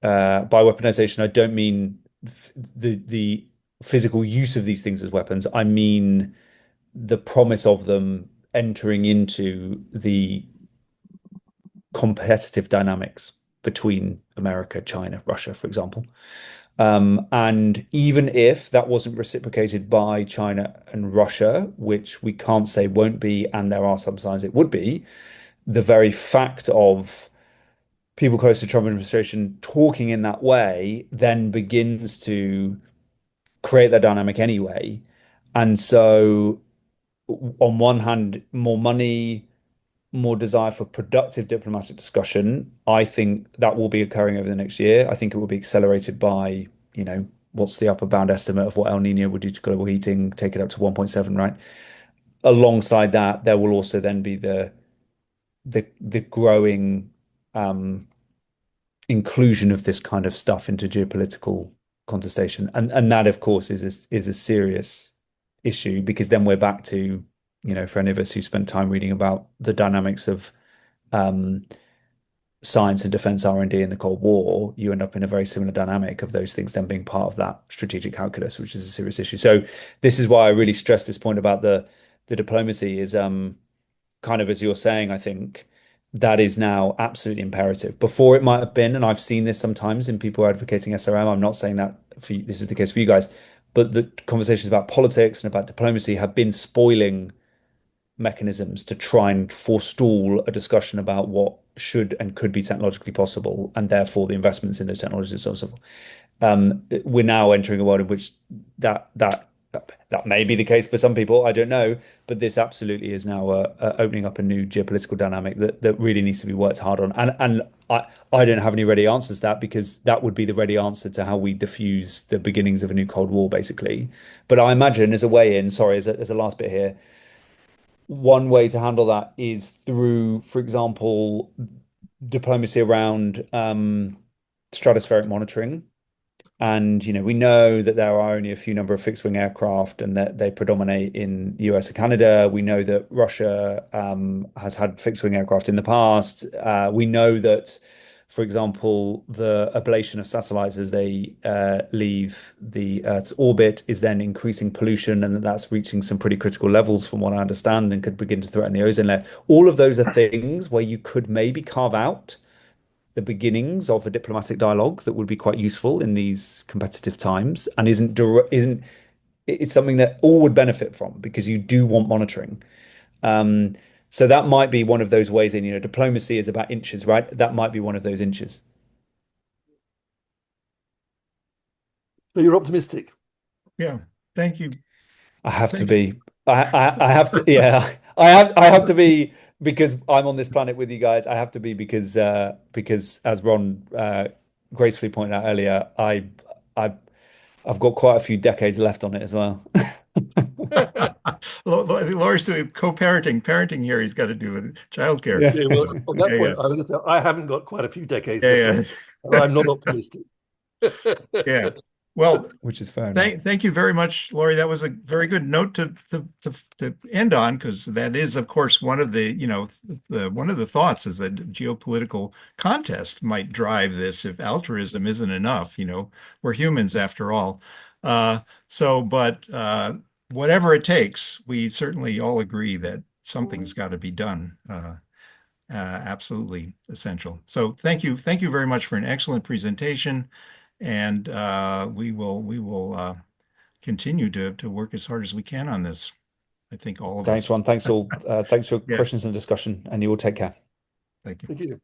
By weaponization, I don't mean the physical use of these things as weapons. I mean the promise of them entering into the competitive dynamics between America, China, Russia, for example. And even if that wasn't reciprocated by China and Russia, which we can't say won't be, and there are some signs it would be, the very fact of people close to the Trump administration talking in that way then begins to create that dynamic anyway. And so on one hand, more money, more desire for productive diplomatic discussion. I think that will be occurring over the next year. I think it will be accelerated by, what's the upper bound estimate of what El Nino would do to global heating, take it up to 1.7, right? Alongside that, there will also then be the growing inclusion of this kind of stuff into geopolitical contestation. And that, of course, is a serious issue, because then we're back to, for any of us who spent time reading about the dynamics of science and defense R&D in the Cold War, you end up in a very similar dynamic of those things then being part of that strategic calculus, which is a serious issue. So this is why I really stress this point about the diplomacy is kind of as you're saying, I think that is now absolutely imperative. Before it might have been, and I've seen this sometimes in people advocating SRM. I'm not saying that this is the case for you guys, but the conversations about politics and about diplomacy have been spoiling mechanisms to try and forestall a discussion about what should and could be technologically possible, and therefore the investments in those technologies and so on. We're now entering a world in which that may be the case for some people, I don't know, but this absolutely is now opening up a new geopolitical dynamic that really needs to be worked hard on. And I don't have any ready answers to that, because that would be the ready answer to how we diffuse the beginnings of a new Cold War, basically. But I imagine as a way in, sorry, as a last bit here, one way to handle that is through, for example, diplomacy around stratospheric monitoring. And, we know that there are only a few number of fixed wing aircraft and that they predominate in the US and Canada. We know that Russia has had fixed wing aircraft in the past. We know that, for example, the ablation of satellites as they leave the Earth's orbit is then increasing pollution, and that's reaching some pretty critical levels from what I understand, and could begin to threaten the ozone layer. All of those are things where you could maybe carve out the beginnings of a diplomatic dialogue that would be quite useful in these competitive times, and it's something that all would benefit from, because you do want monitoring. So that might be one of those ways in, diplomacy is about inches, right? That might be one of those inches. So you're optimistic. Yeah, thank you. I have to be. I have to. Yeah, I have to be, because I'm on this planet with you guys. I have to be because as Ron gracefully pointed out earlier, I've got quite a few decades left on it as well. Laurie's doing parenting here. He's got to do with childcare. Yeah, well, on that point, I'm going to say I haven't got quite a few decades left, and I'm not optimistic. Yeah. Well, which is fair enough. Thank you very much, Laurie. That was a very good note to end on, because that is, of course, one of the one of the thoughts is that geopolitical contest might drive this if altruism isn't enough. We're humans after all. But whatever it takes, we certainly all agree that something's got to be done. Absolutely essential. So thank you very much for an excellent presentation. And we will continue to work as hard as we can on this. I think all of us. Thanks, Ron. Thanks all. Thanks for questions and discussion, and you all take care. Thank you. Thank you.